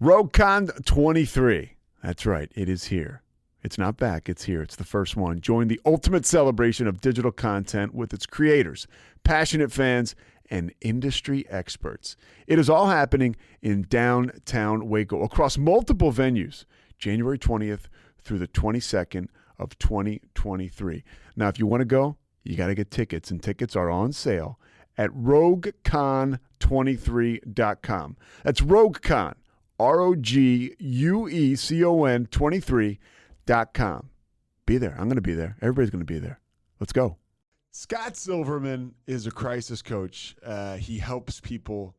RogueCon 23. That's right. It is here. It's not back. It's here. It's the first one. Join the ultimate celebration of digital content with its creators, passionate fans, and industry experts. It is all happening in downtown Waco across multiple venues, January 20th through the 22nd of 2023. Now, if you want to go, you got to get tickets, and tickets are on sale at RogueCon23.com. That's RogueCon, RogueCon 23.com. Be there. I'm going to be there. Everybody's going to be there. Let's go. Scott Silverman is a crisis coach. He helps people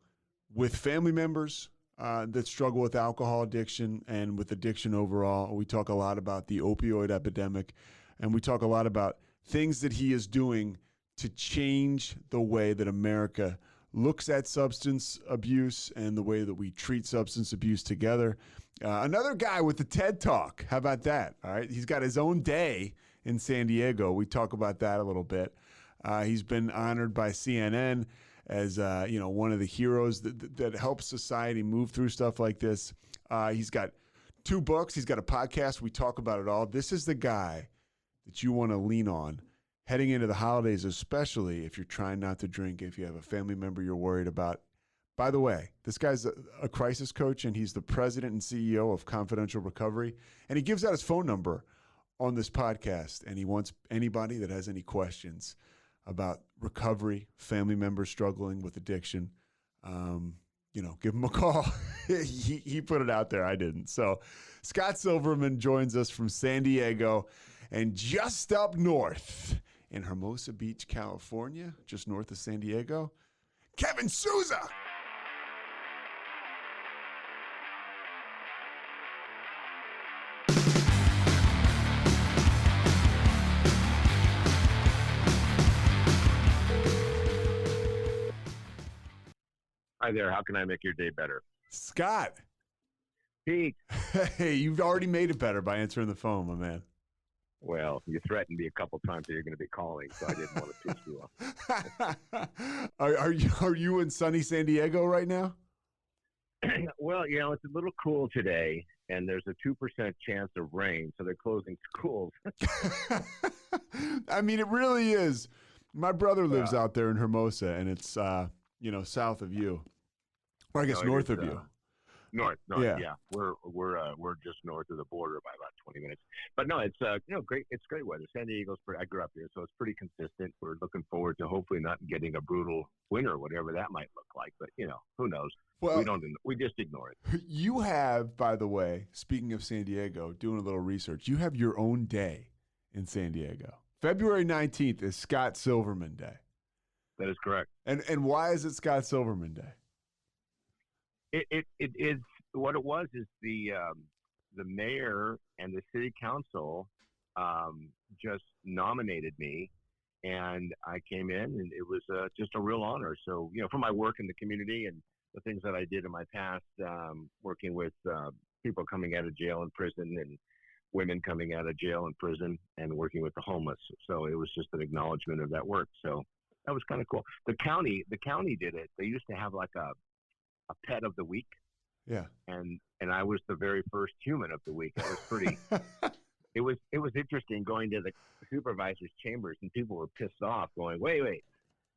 with family members that struggle with alcohol addiction and with addiction overall. We talk a lot about the opioid epidemic, and we talk a lot about things that he is doing to change the way that America looks at substance abuse and the way that we treat substance abuse together. Another guy with the TED Talk. How about that? All right. He's got his own day in San Diego. We talk about that a little bit. He's been honored by CNN as one of the heroes that helps society move through stuff like this. He's got 2 books. He's got a podcast. We talk about it all. This is the guy that you want to lean on heading into the holidays, especially if you're trying not to drink, if you have a family member you're worried about. By the way, this guy's a crisis coach, and he's the president and CEO of Confidential Recovery, and he gives out his phone number on this podcast, and he wants anybody that has any questions about recovery, family members struggling with addiction, give him a call. He put it out there. I didn't. So Scott Silverman joins us from San Diego, and just up north in Hermosa Beach, California, just north of San Diego, Kevin Souza. Hi there. How can I make your day better? Scott. Pete. Hey, you've already made it better by answering the phone, my man. Well, you threatened me a couple times that you're going to be calling, so I didn't want to piss you off. Are you in sunny San Diego right now? Well, it's a little cool today, and there's a 2% chance of rain, so they're closing schools. I mean, it really is. My brother lives out there in Hermosa, and it's south of you. Or I guess north of you. North, yeah. We're just north of the border by about 20 minutes. But no, it's great. It's great weather. San Diego's I grew up here, so it's pretty consistent. We're looking forward to hopefully not getting a brutal winter, whatever that might look like. But who knows? Well, we just ignore it. You have, by the way, speaking of San Diego, doing a little research, you have your own day in San Diego. February 19th is Scott Silverman Day. That is correct. And why is it Scott Silverman Day? It is what it was is the mayor and the city council just nominated me, and I came in, and it was just a real honor. So for my work in the community and the things that I did in my past, working with people coming out of jail and prison, and women coming out of jail and prison, and working with the homeless. So it was just an acknowledgement of that work. So that was kind of cool. The county did it. They used to have like a pet of the week. Yeah. And I was the very first human of the week. It was pretty, it was interesting going to the supervisor's chambers, and people were pissed off going, wait,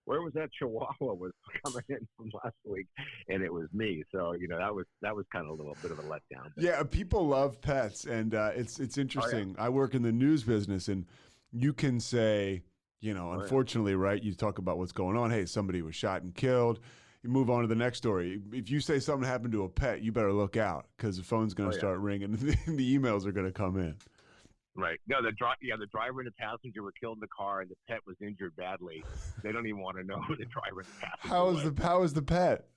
where was that Chihuahua was coming in from last week? And it was me. So, that was kind of a little bit of a letdown. But. Yeah. People love pets, and it's interesting. Oh, yeah. I work in the news business, and you can say, unfortunately, right, you talk about what's going on. Hey, somebody was shot and killed. You move on to the next story. If you say something happened to a pet, you better look out, because the phone's going to start ringing and the emails are going to come in. Right. No, the driver and the passenger were killed in the car, and the pet was injured badly. They don't even want to know who the driver and the passenger was. How is the pet?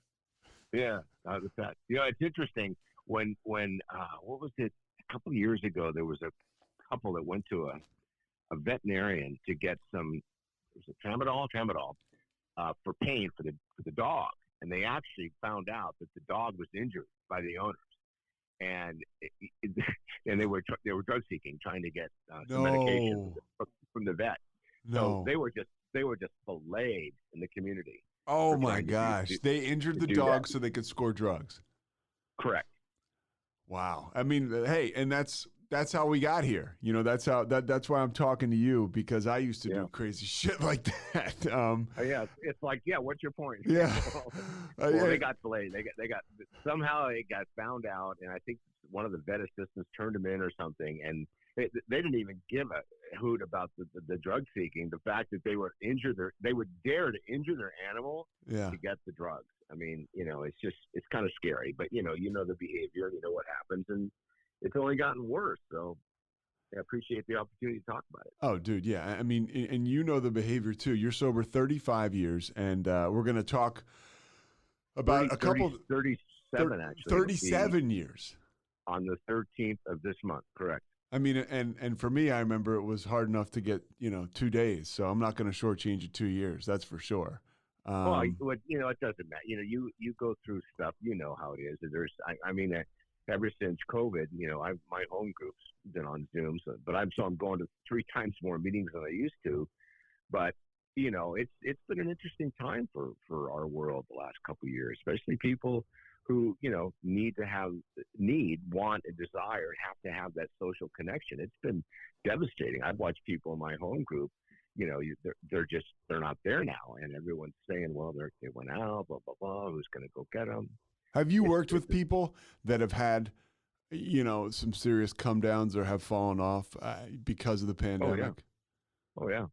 Yeah, the pet. It's interesting. When what was it? A couple of years ago, there was a couple that went to a veterinarian to get some. Was it tramadol for pain for the dog, and they actually found out that the dog was injured by the owners, and they were drug seeking, trying to get some medication from the vet. So they were just filleted in the community. Oh my gosh! They injured the dog so they could score drugs. Correct. Wow. I mean, hey, and that's how we got here. You know, that's why I'm talking to you, because I used to do crazy shit like that. Oh, yeah, it's like, yeah, what's your point? Yeah. Well, Yeah. they got delayed. They got somehow it got found out, and I think one of the vet assistants turned them in or something, and they didn't even give a hoot about the drug seeking. The fact that they would they would dare to injure their animal Yeah. to get the drugs. I mean, it's kind of scary, but you know the behavior, and you know what happens, and it's only gotten worse. So I appreciate the opportunity to talk about it. Oh, dude. Yeah. I mean, and you know the behavior too. You're sober 35 years, and we're going to talk about 37 actually. 37 years. On the 13th of this month, correct. I mean, and for me, I remember it was hard enough to get, 2 days. So I'm not going to shortchange you 2 years. That's for sure. Well, it doesn't matter. You go through stuff. You know how it is. Ever since COVID, my home group's been on Zoom, but I'm going to 3 times more meetings than I used to. But it's been an interesting time for our world the last couple of years, especially people who want, and desire, have to have that social connection. It's been devastating. I've watched people in my home group. They're not there now, and everyone's saying, well, they went out, blah blah blah. Who's going to go get them? Have you worked with people that have had, some serious come downs or have fallen off because of the pandemic? Oh yeah,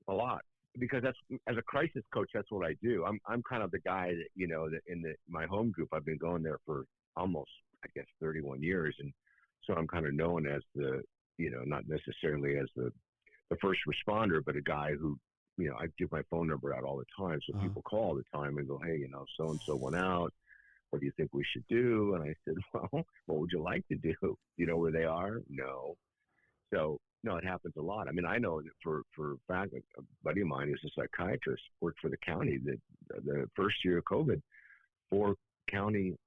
a lot. Because as a crisis coach, that's what I do. I'm kind of the guy that that my home group, I've been going there for almost, I guess, 31 years, and so I'm kind of known as the not necessarily as the first responder, but a guy who I give my phone number out all the time, so people call all the time and go, hey, so and so went out. What do you think we should do? And I said, well, what would you like to do? Do you know where they are? No. So, no, it happens a lot. I mean, I know that for a fact, a buddy of mine who's a psychiatrist, worked for the county, that the first year of COVID, 4 county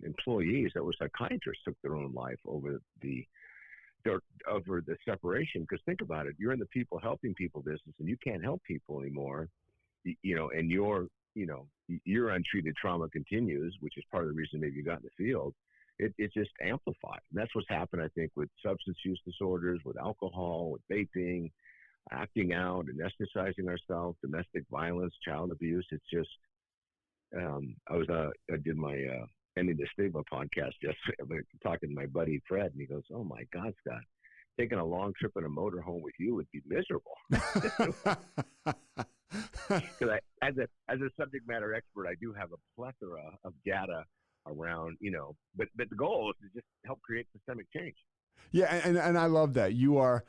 employees that were psychiatrists took their own life over the separation. Because think about it, you're in the people helping people business, and you can't help people anymore, and your untreated trauma continues, which is part of the reason maybe you got in the field. It's just amplified. And that's what's happened, I think, with substance use disorders, with alcohol, with vaping, acting out, anesthetizing ourselves, domestic violence, child abuse. It's just, I did my Ending the Stigma podcast yesterday, talking to my buddy Fred, and he goes, oh my God, Scott, taking a long trip in a motorhome with you would be miserable. Because as a subject matter expert, I do have a plethora of data around, but the goal is to just help create systemic change. Yeah, and I love that you are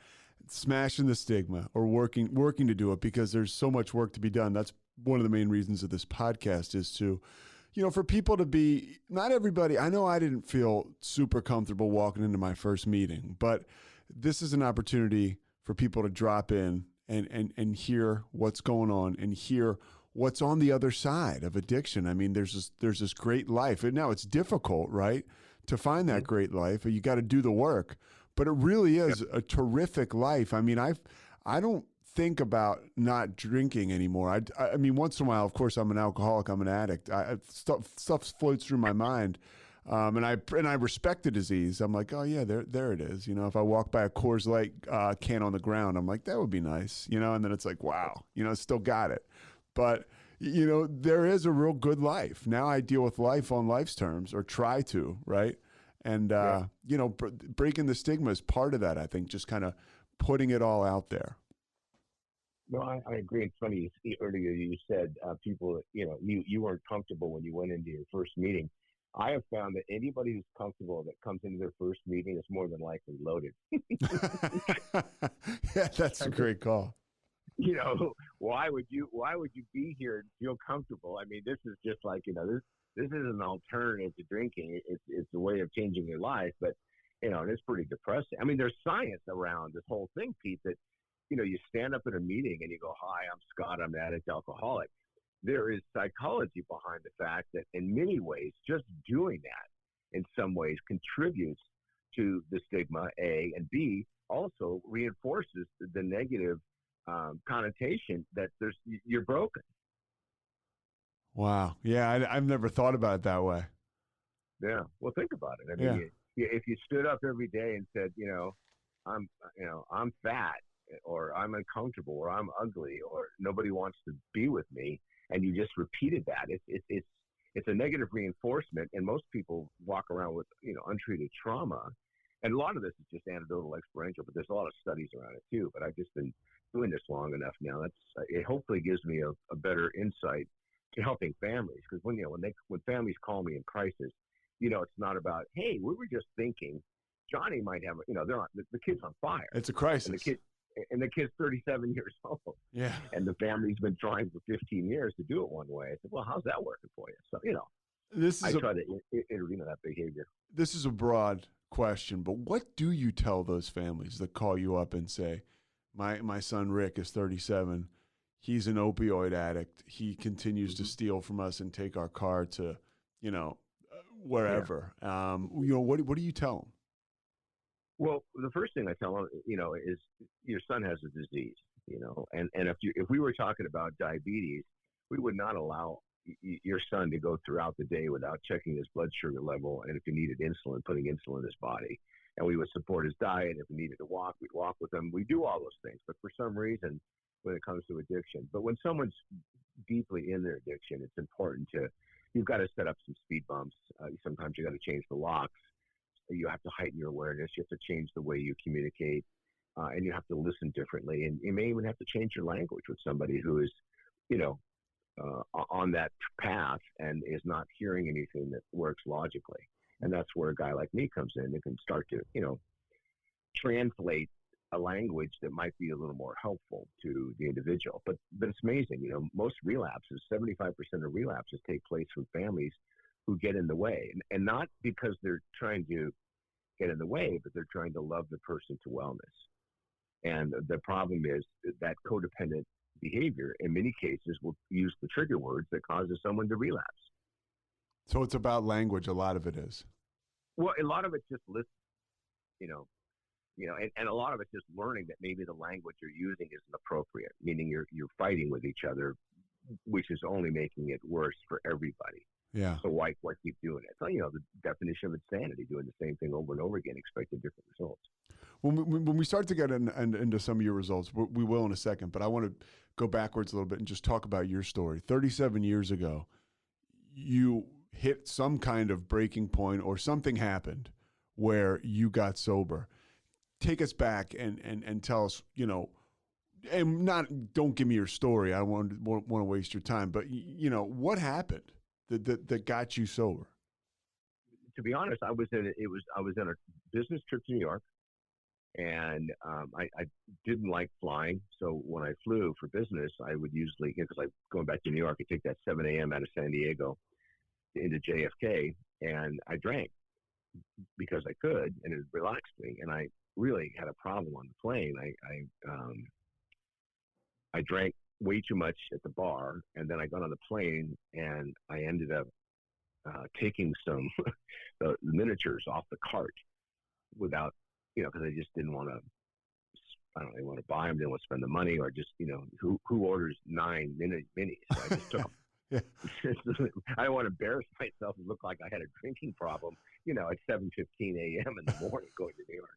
smashing the stigma, or working to do it, because there's so much work to be done. That's one of the main reasons of this podcast, is to, for people to be, not everybody. I know I didn't feel super comfortable walking into my first meeting, but this is an opportunity for people to drop in and hear what's going on, and hear what's on the other side of addiction. I mean, there's this great life, and now it's difficult, right, to find that great life. You got to do the work, but it really is a terrific life. I mean, I don't think about not drinking anymore. I mean, once in a while, of course, I'm an alcoholic, I'm an addict. Stuff floats through my mind. And I respect the disease. I'm like, oh yeah, there it is. If I walk by a Coors Light can on the ground, I'm like, that would be nice. And then it's like, wow, still got it. But, there is a real good life. Now I deal with life on life's terms, or try to, right? And, breaking the stigma is part of that, I think, just kind of putting it all out there. No, I agree. It's funny, earlier you said people, you weren't comfortable when you went into your first meeting. I have found that anybody who's comfortable that comes into their first meeting is more than likely loaded. Yeah, that's a great call. Why would you be here and feel comfortable? I mean, this is just like, this is an alternative to drinking. It's a way of changing your life, but it's pretty depressing. I mean, there's science around this whole thing, Pete, that you stand up at a meeting and you go, hi, I'm Scott, I'm an addict alcoholic. There is psychology behind the fact that in many ways, just doing that in some ways contributes to the stigma, A, and B, also reinforces the negative connotation that you're broken. Wow. Yeah, I've never thought about it that way. Yeah. Well, think about it. I mean, Yeah. if you stood up every day and said, I'm, I'm fat, or I'm uncomfortable, or I'm ugly, or nobody wants to be with me, and you just repeated that, it's a negative reinforcement, and most people walk around with untreated trauma, and a lot of this is just anecdotal, experiential, but there's a lot of studies around it too. But I've just been doing this long enough now. It hopefully gives me a better insight to helping families, because when families call me in crisis, it's not about, hey, we were just thinking Johnny might have, they're not, the kid's on fire, It's a and crisis. the kid's 37 years old, Yeah. and the family's been trying for 15 years to do it one way. I said, well, how's that working for you? So, This I is a try to intervene in that behavior. this is a broad question, but what do you tell those families that call you up and say, my son Rick is 37. He's an opioid addict. He continues to steal from us and take our car to, wherever. What do you tell them? Well, the first thing I tell them, is your son has a disease, and if we were talking about diabetes, we would not allow your son to go throughout the day without checking his blood sugar level, and if he needed insulin, putting insulin in his body, and we would support his diet. If he needed to walk, we'd walk with him. We do all those things, but for some reason, when it comes to addiction, but when someone's deeply in their addiction, it's important you've got to set up some speed bumps. Sometimes you got to change the locks. You have to heighten your awareness. You have to change the way you communicate, and you have to listen differently. And you may even have to change your language with somebody who is, on that path and is not hearing anything that works logically. And that's where a guy like me comes in and can start to, translate a language that might be a little more helpful to the individual. But it's amazing, most relapses, 75% of relapses take place from families who get in the way, and not because they're trying to get in the way, but they're trying to love the person to wellness. And the problem is that codependent behavior, in many cases, will use the trigger words that causes someone to relapse. So it's about language. A lot of it is. Well, a lot of it's just listen, and a lot of it's just learning that maybe the language you're using isn't appropriate, meaning you're fighting with each other, which is only making it worse for everybody. Yeah. So why keep doing it? So, the definition of insanity, doing the same thing over and over again, expecting different results. When we start to get into some of your results, we will in a second, but I want to go backwards a little bit and just talk about your story. 37 years ago, you hit some kind of breaking point or something happened where you got sober. Take us back and tell us, and don't give me your story. I don't want to waste your time, but what happened that got you sober? To be honest, I was in a business trip to New York, and I didn't like flying. So when I flew for business, I would usually, because I'm going back to New York, I take that 7 a.m. out of San Diego into JFK, and I drank because I could, and it relaxed me. And I really had a problem on the plane. I drank way too much at the bar, and then I got on the plane, and I ended up taking some the miniatures off the cart without, because I just didn't want to. I don't really want to buy them, didn't want to spend the money, or just, who orders 9 minis? So I just took them. Yeah. I don't want to embarrass myself and look like I had a drinking problem, at 7:15 a.m. in the morning going to New York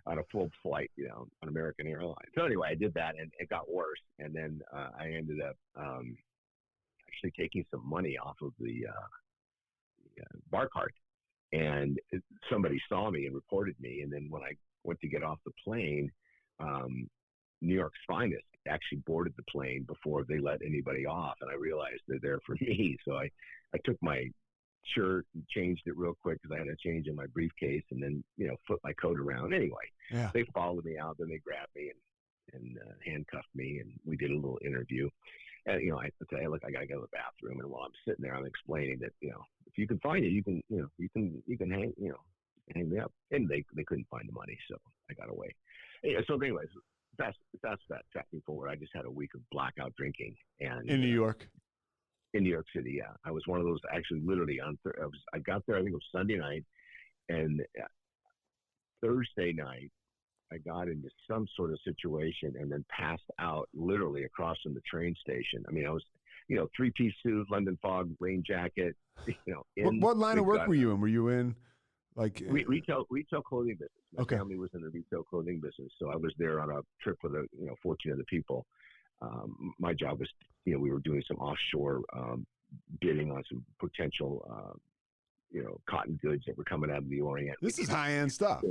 on a full flight, on American Airlines. So anyway, I did that, and it got worse. And then I ended up actually taking some money off of the bar cart, and somebody saw me and reported me. And then when I went to get off the plane, New York's finest actually boarded the plane before they let anybody off, and I realized they're there for me. So I took my shirt and changed it real quick because I had a change in my briefcase, and then flipped my coat around. Anyway, Yeah. They followed me out, then they grabbed me and handcuffed me, and we did a little interview. And I said, hey, look, I gotta go to the bathroom. And while I'm sitting there, I'm explaining that if you can find it, you can hang me up. And they couldn't find the money, so I got away. So anyways, that's tracking forward. I just had a week of blackout drinking, and In New York. In New York City, yeah. I was one of those, actually, literally I got there, I think it was Sunday night, and Thursday night, I got into some sort of situation and then passed out literally across from the train station. I mean, I was, three-piece suit, London fog, rain jacket, What line the of work gutter. were you in? Were you in like Retail clothing business. My Okay. family was in the retail clothing business, so I was there on a trip with 14 other people. My job was, we were doing some offshore bidding on some potential, cotton goods that were coming out of the Orient. This is high-end stuff.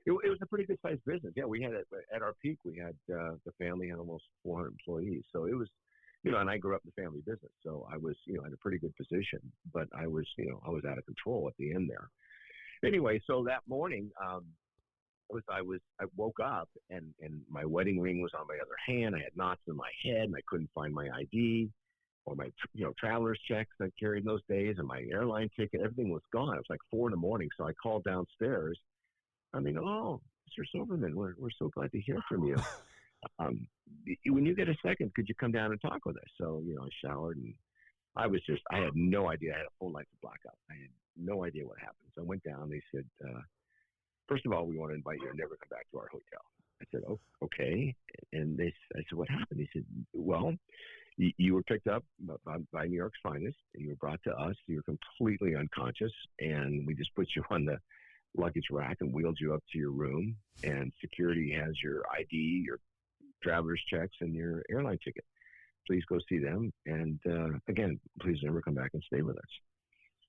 It was a pretty good sized business. Yeah, we had at our peak. We had the family had almost 400 employees, so it was, and I grew up in the family business, so I was, in a pretty good position. But I was, I was out of control at the end there. Anyway, so that morning, I woke up and my wedding ring was on my other hand. I had knots in my head, and I couldn't find my ID or my traveler's checks I carried in those days, and my airline ticket. Everything was gone. It was like 4 a.m. So I called downstairs. Oh, Mr. Silverman, we're so glad to hear from you. When you get a second, could you come down and talk with us? So I showered, and I had no idea. I had a full night's blackout. I had no idea what happened. So I went down. They said, first of all, we want to invite you to never come back to our hotel. I said, oh, okay. And I said, what happened? He said, well, you were picked up by New York's finest, and you were brought to us. You were completely unconscious, and we just put you on the luggage rack and wheeled you up to your room. And security has your ID, your traveler's checks, and your airline ticket. Please go see them. And again, please never come back and stay with us.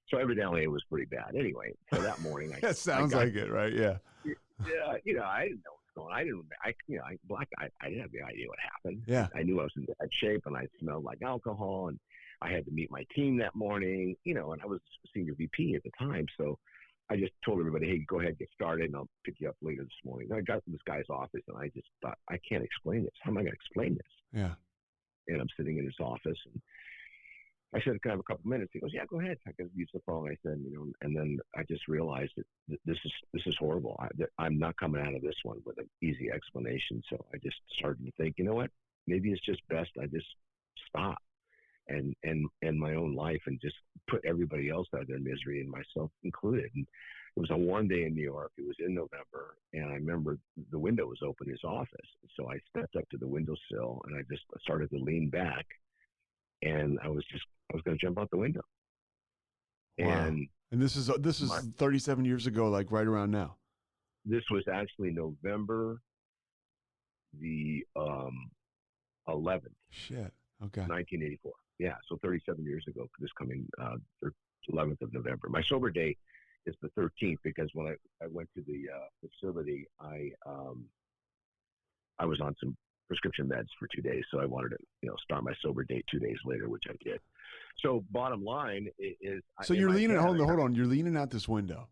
So evidently it was pretty bad. Anyway, so that morning, That sounds like it, right? Yeah. Yeah, I didn't know what's going on. I didn't have the idea what happened. Yeah. I knew I was in bad shape, and I smelled like alcohol, and I had to meet my team that morning. And I was senior VP at the time, so I just told everybody, hey, go ahead, get started, and I'll pick you up later this morning. And I got to this guy's office, and I just thought, I can't explain this. How am I going to explain this? Yeah. And I'm sitting in his office, and I said, can I have a couple minutes? He goes, yeah, go ahead. I could use the phone. I said, and then I just realized that this is horrible. I'm not coming out of this one with an easy explanation. So I just started to think, you know what? Maybe it's just best I just stop and my own life and just put everybody else out of their misery and myself included. And it was a warm day in New York. It was in November, and I remember the window was open in his office. So I stepped up to the windowsill, and I just started to lean back, and I was going to jump out the window. Wow. And this is 37 years ago, like right around now. This was actually November the 11th. Shit. Okay. 1984. Yeah, so 37 years ago, this coming 11th of November. My sober day is the 13th because when I went to the facility, I was on some prescription meds for 2 days, so I wanted to start my sober date 2 days later, which I did. So bottom line is, so you're leaning. Hold on. You're leaning out this window,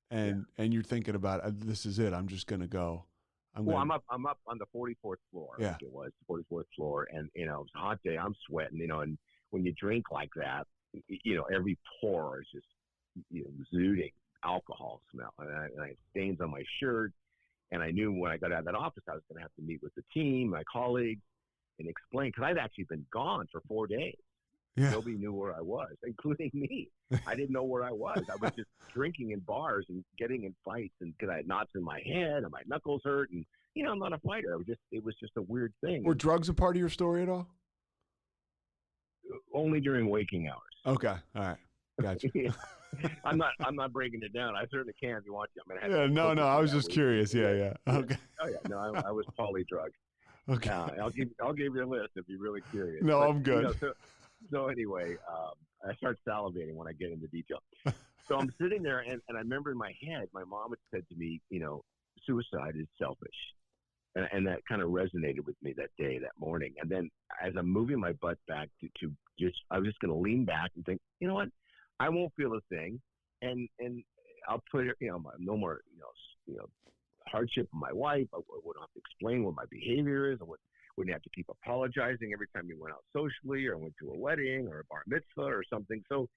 and you're thinking about this is it. I'm just gonna go. I'm up on the 44th floor. Yeah. I think it was 44th floor, and it was a hot day. I'm sweating, and when you drink like that, every pore is just exuding alcohol smell, and I had stains on my shirt. And I knew when I got out of that office, I was going to have to meet with the team, my colleagues, and explain, because I'd actually been gone for 4 days. Yeah. Nobody knew where I was, including me. I didn't know where I was. I was just drinking in bars and getting in fights, and because I had knots in my head and my knuckles hurt, and I'm not a fighter. It was just a weird thing. Were drugs a part of your story at all? Only during waking hours. Okay, all right, gotcha. Yeah. I'm not breaking it down. I certainly can if you want to. No. I was just curious. Yeah. Okay. Oh yeah. No, I was polydrugged. Okay. I'll give you a list if you're really curious. No, I'm good. So anyway, I start salivating when I get into detail. So I'm sitting there, and I remember in my head, my mom had said to me, suicide is selfish. And that kind of resonated with me that day, that morning. And then as I'm moving my butt back to I was just going to lean back and think, you know what? I won't feel a thing. And I'll put it, no more, hardship on my wife. I wouldn't have to explain what my behavior is. I wouldn't have to keep apologizing every time we went out socially or went to a wedding or a bar mitzvah or something. So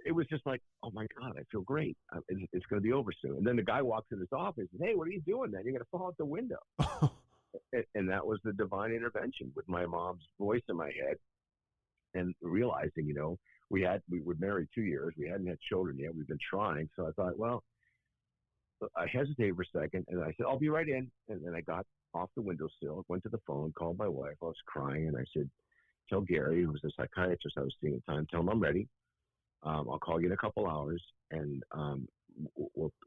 it was just like, oh my God, I feel great. It's going to be over soon. And then the guy walks in his office and, hey, what are you doing then? You're going to fall out the window. And that was the divine intervention with my mom's voice in my head and realizing, we were married 2 years. We hadn't had children yet. We've been trying. So I thought, well, I hesitated for a second, and I said, I'll be right in. And then I got off the windowsill, went to the phone, called my wife. I was crying, and I said, tell Gary, who was the psychiatrist I was seeing at the time, tell him I'm ready. I'll call you in a couple hours, and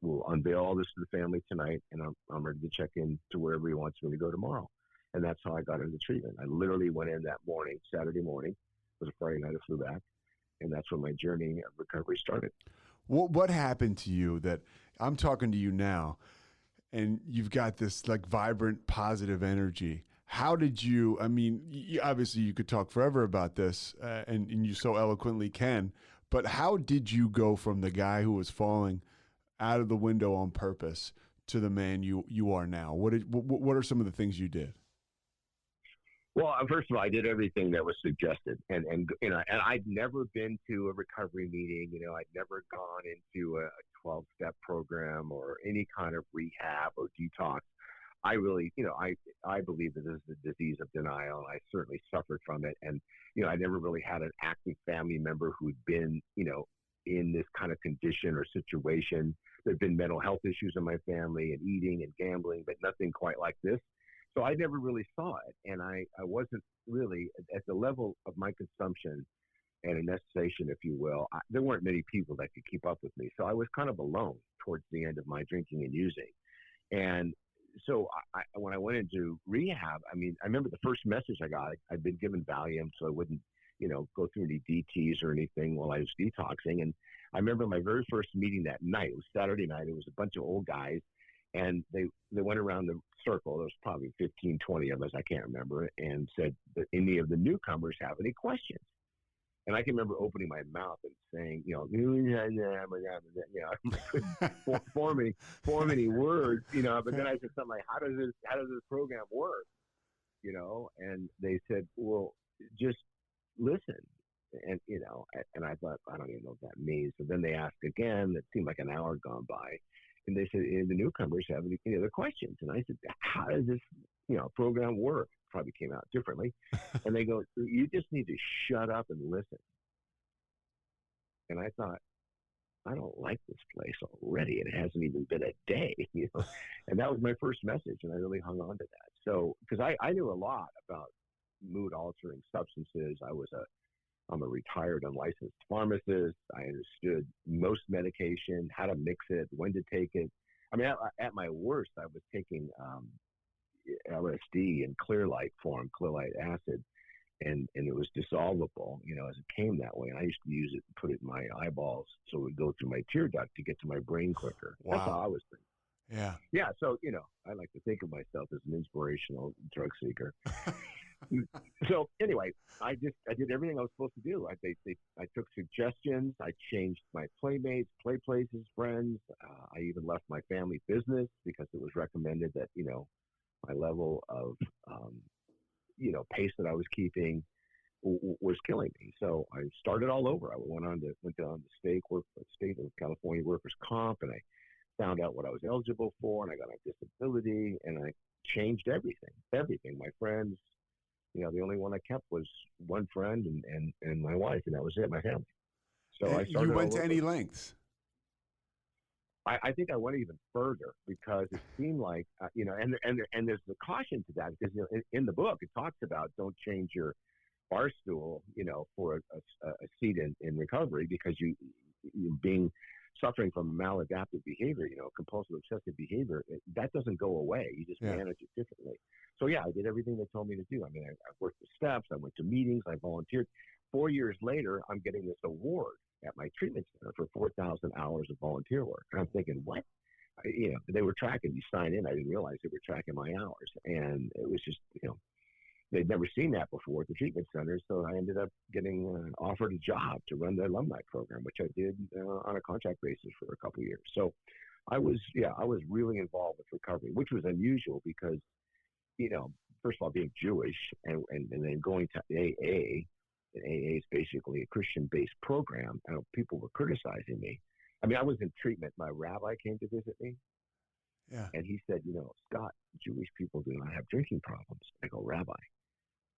we'll unveil all this to the family tonight, and I'm ready to check in to wherever he wants me to go tomorrow. And that's how I got into treatment. I literally went in that morning, Saturday morning. It was a Friday night. I flew back, and that's when my journey of recovery started. What happened to you that I'm talking to you now, and you've got this like vibrant, positive energy? How did you? I mean, obviously you could talk forever about this, and you so eloquently can. But how did you go from the guy who was falling out of the window on purpose to the man you are now? What are some of the things you did? Well, first of all, I did everything that was suggested, and I'd never been to a recovery meeting. I'd never gone into a 12-step program or any kind of rehab or detox. I really, I believe that this is a disease of denial. I certainly suffered from it, and I never really had an active family member who'd been, in this kind of condition or situation. There'd been mental health issues in my family and eating and gambling, but nothing quite like this. So I never really saw it, and I wasn't really at the level of my consumption and anesthetization, if you will. There weren't many people that could keep up with me, so I was kind of alone towards the end of my drinking and using. And so when I went into rehab, I remember the first message I got. I'd been given Valium, so I wouldn't, go through any DTs or anything while I was detoxing. And I remember my very first meeting that night. It was Saturday night. It was a bunch of old guys, and they went around the circle. There was probably 15, 20 of us, I can't remember, and said that any of the newcomers have any questions. And I can remember opening my mouth and saying, I couldn't form any words, but then I said something like, how does this program work? And they said, well, just listen. And, and I thought, I don't even know what that means. So then they asked again. It seemed like an hour had gone by. And they said, the newcomers have any other questions? And I said, how does this, program work? Probably came out differently. And they go, you just need to shut up and listen. And I thought, I don't like this place already. It hasn't even been a day, And that was my first message, and I really hung on to that. So, because I knew a lot about mood-altering substances. I'm a retired unlicensed pharmacist. I understood most medication, how to mix it, when to take it. At my worst, I was taking LSD in clear light form, clear light acid, and it was dissolvable, as it came that way. And I used to use it and put it in my eyeballs so it would go through my tear duct to get to my brain quicker. Wow. That's how I was thinking. Yeah. Yeah. So, I like to think of myself as an inspirational drug seeker. So anyway, I did everything I was supposed to do. I took suggestions. I changed my playmates, play places, friends. I even left my family business because it was recommended that, my level of, pace that I was keeping was killing me. So I started all over. I went down to state of California workers' comp, and I found out what I was eligible for, and I got on disability, and I changed everything. My friends, the only one I kept was one friend and my wife, and that was it, my family. So I started. You went to any lengths? I think I went even further because it seemed like, and there's the caution to that because in the book it talks about don't change your bar stool, for a seat in recovery because you suffering from maladaptive behavior, compulsive obsessive behavior, that doesn't go away. You just manage it differently. So yeah, I did everything they told me to do. I worked the steps, I went to meetings, I volunteered. 4 years later, I'm getting this award at my treatment center for 4,000 hours of volunteer work. And I'm thinking, what? They were tracking, you sign in, I didn't realize they were tracking my hours. And it was just, they'd never seen that before at the treatment center. So I ended up getting offered a job to run the alumni program, which I did on a contract basis for a couple of years. So I was really involved with recovery, which was unusual because, first of all, being Jewish and then going to AA, and AA is basically a Christian-based program. People were criticizing me. I was in treatment. My rabbi came to visit me. Yeah. And he said, Scott, Jewish people do not have drinking problems. I go, Rabbi,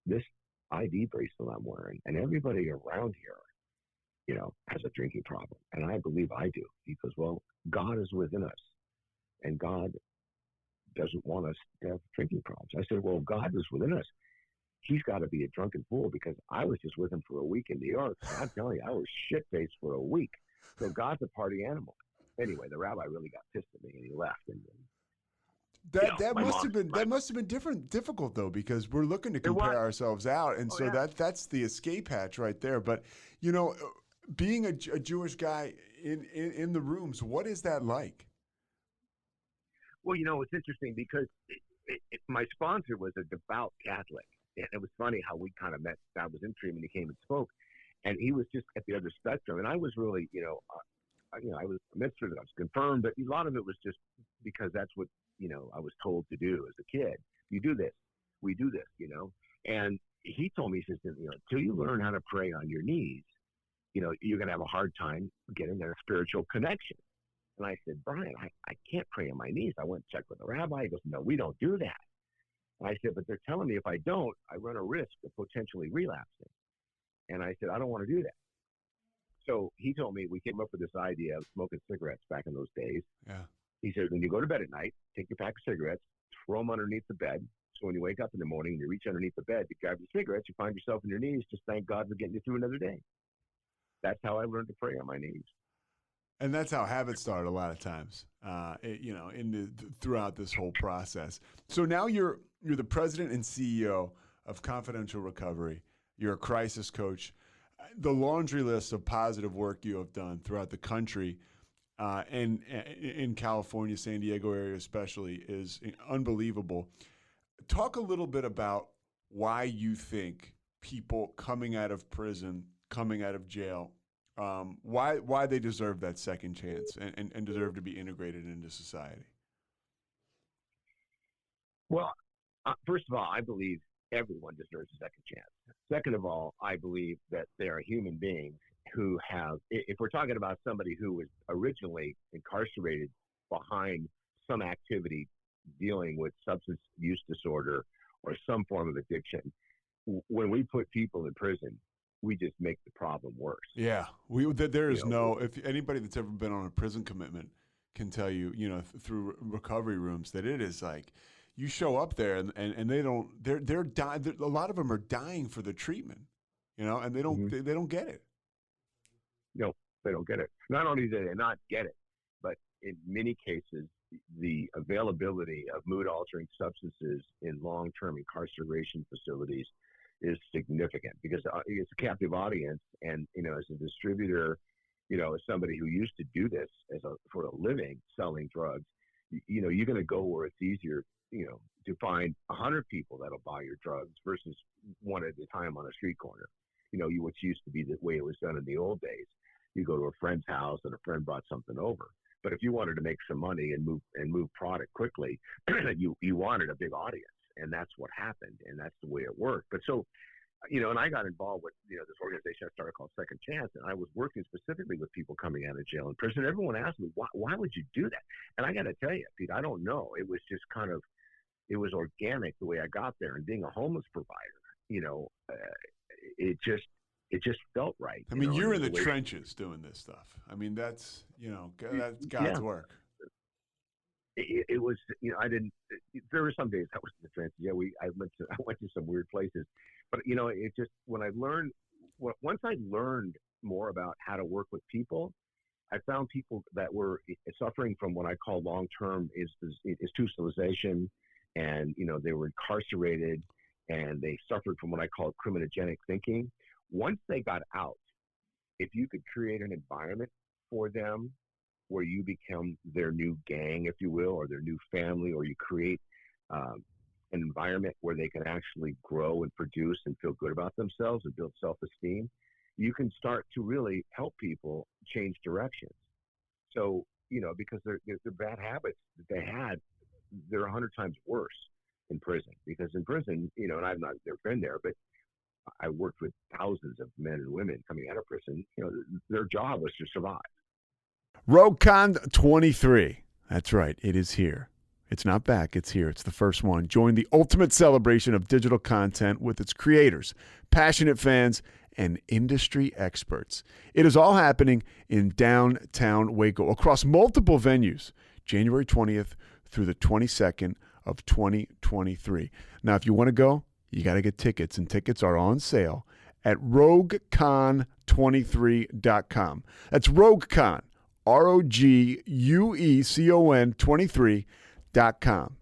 this ID bracelet I'm wearing, and everybody around here, has a drinking problem. And I believe I do. He goes, well, God is within us. And God doesn't want us to have drinking problems. I said, well, God is within us. he's got to be a drunken fool because I was just with him for a week in New York. And I'm telling you, I was shit-faced for a week. So God's a party animal. Anyway, the rabbi really got pissed at me and he left. And that must have been difficult though, because we're looking to compare ourselves out, and that's the escape hatch right there. But being a Jewish guy in the rooms, what is that like? Well, it's interesting because my sponsor was a devout Catholic, and it was funny how we kind of met. I was in treatment, he came and spoke, and he was just at the other spectrum, and I was really, I was mitzvah, I was confirmed, but a lot of it was just because that's what I was told to do as a kid. You do this, we do this, And he told me, he says, till you learn how to pray on your knees, you're going to have a hard time getting their spiritual connection. And I said, Brian, I can't pray on my knees. I went and checked with the rabbi. He goes, no, we don't do that. And I said, but they're telling me if I don't, I run a risk of potentially relapsing. And I said, I don't want to do that. So he told me, we came up with this idea of smoking cigarettes back in those days. Yeah. He said, when you go to bed at night, take your pack of cigarettes, throw them underneath the bed. So when you wake up in the morning and you reach underneath the bed to grab your cigarettes, you find yourself on your knees. Just thank God for getting you through another day. That's how I learned to pray on my knees. And that's how habits start a lot of times, throughout this whole process. So now you're the president and CEO of Confidential Recovery. You're a crisis coach. The laundry list of positive work you have done throughout the country, and in California, San Diego area especially, is unbelievable. Talk a little bit about why you think people coming out of prison, coming out of jail, why they deserve that second chance and deserve to be integrated into society. Well, first of all, I believe everyone deserves a second chance. Second of all, I believe that there are human beings who have, if we're talking about somebody who was originally incarcerated behind some activity dealing with substance use disorder or some form of addiction, when we put people in prison, we just make the problem worse. Yeah, there is if anybody that's ever been on a prison commitment can tell you, through recovery rooms, that it is like, you show up there and they're dying. A lot of them are dying for the treatment, and they don't get it. No, they don't get it. Not only do they not get it, but in many cases, the availability of mood-altering substances in long-term incarceration facilities is significant because it's a captive audience. And, as a distributor, as somebody who used to do this for a living, selling drugs, you're going to go where it's easier, to find 100 people that'll buy your drugs versus one at a time on a street corner. Which used to be the way it was done in the old days. You go to a friend's house and a friend brought something over. But if you wanted to make some money and move product quickly, you wanted a big audience, and that's what happened, and that's the way it worked. But so, and I got involved with this organization I started called Second Chance, and I was working specifically with people coming out of jail and prison. Everyone asked me, why would you do that? And I got to tell you, Pete, I don't know. It was just it was organic the way I got there, and being a homeless provider, it just felt right. I mean, you're in the trenches doing this stuff. I mean, that's God's work. It was, there were some days I was in the trenches. Yeah, I went to some weird places, but it just, once I learned more about how to work with people, I found people that were suffering from what I call long-term institutionalization, and they were incarcerated, and they suffered from what I call criminogenic thinking. Once they got out, if you could create an environment for them where you become their new gang, if you will, or their new family, or you create an environment where they can actually grow and produce and feel good about themselves and build self-esteem, you can start to really help people change directions. So, because their bad habits that they had, they're 100 times worse in prison. Because in prison, and I've not never been there, but I worked with thousands of men and women coming out of prison. Their job was to survive. RogueCon 23. That's right. It is here. It's not back. It's here. It's the first one. Join the ultimate celebration of digital content with its creators, passionate fans, and industry experts. It is all happening in downtown Waco across multiple venues, January 20th through the 22nd of 2023. Now, if you want to go, You got to get tickets, and tickets are on sale at roguecon23.com. That's RogueCon, ROGUECON 23.com.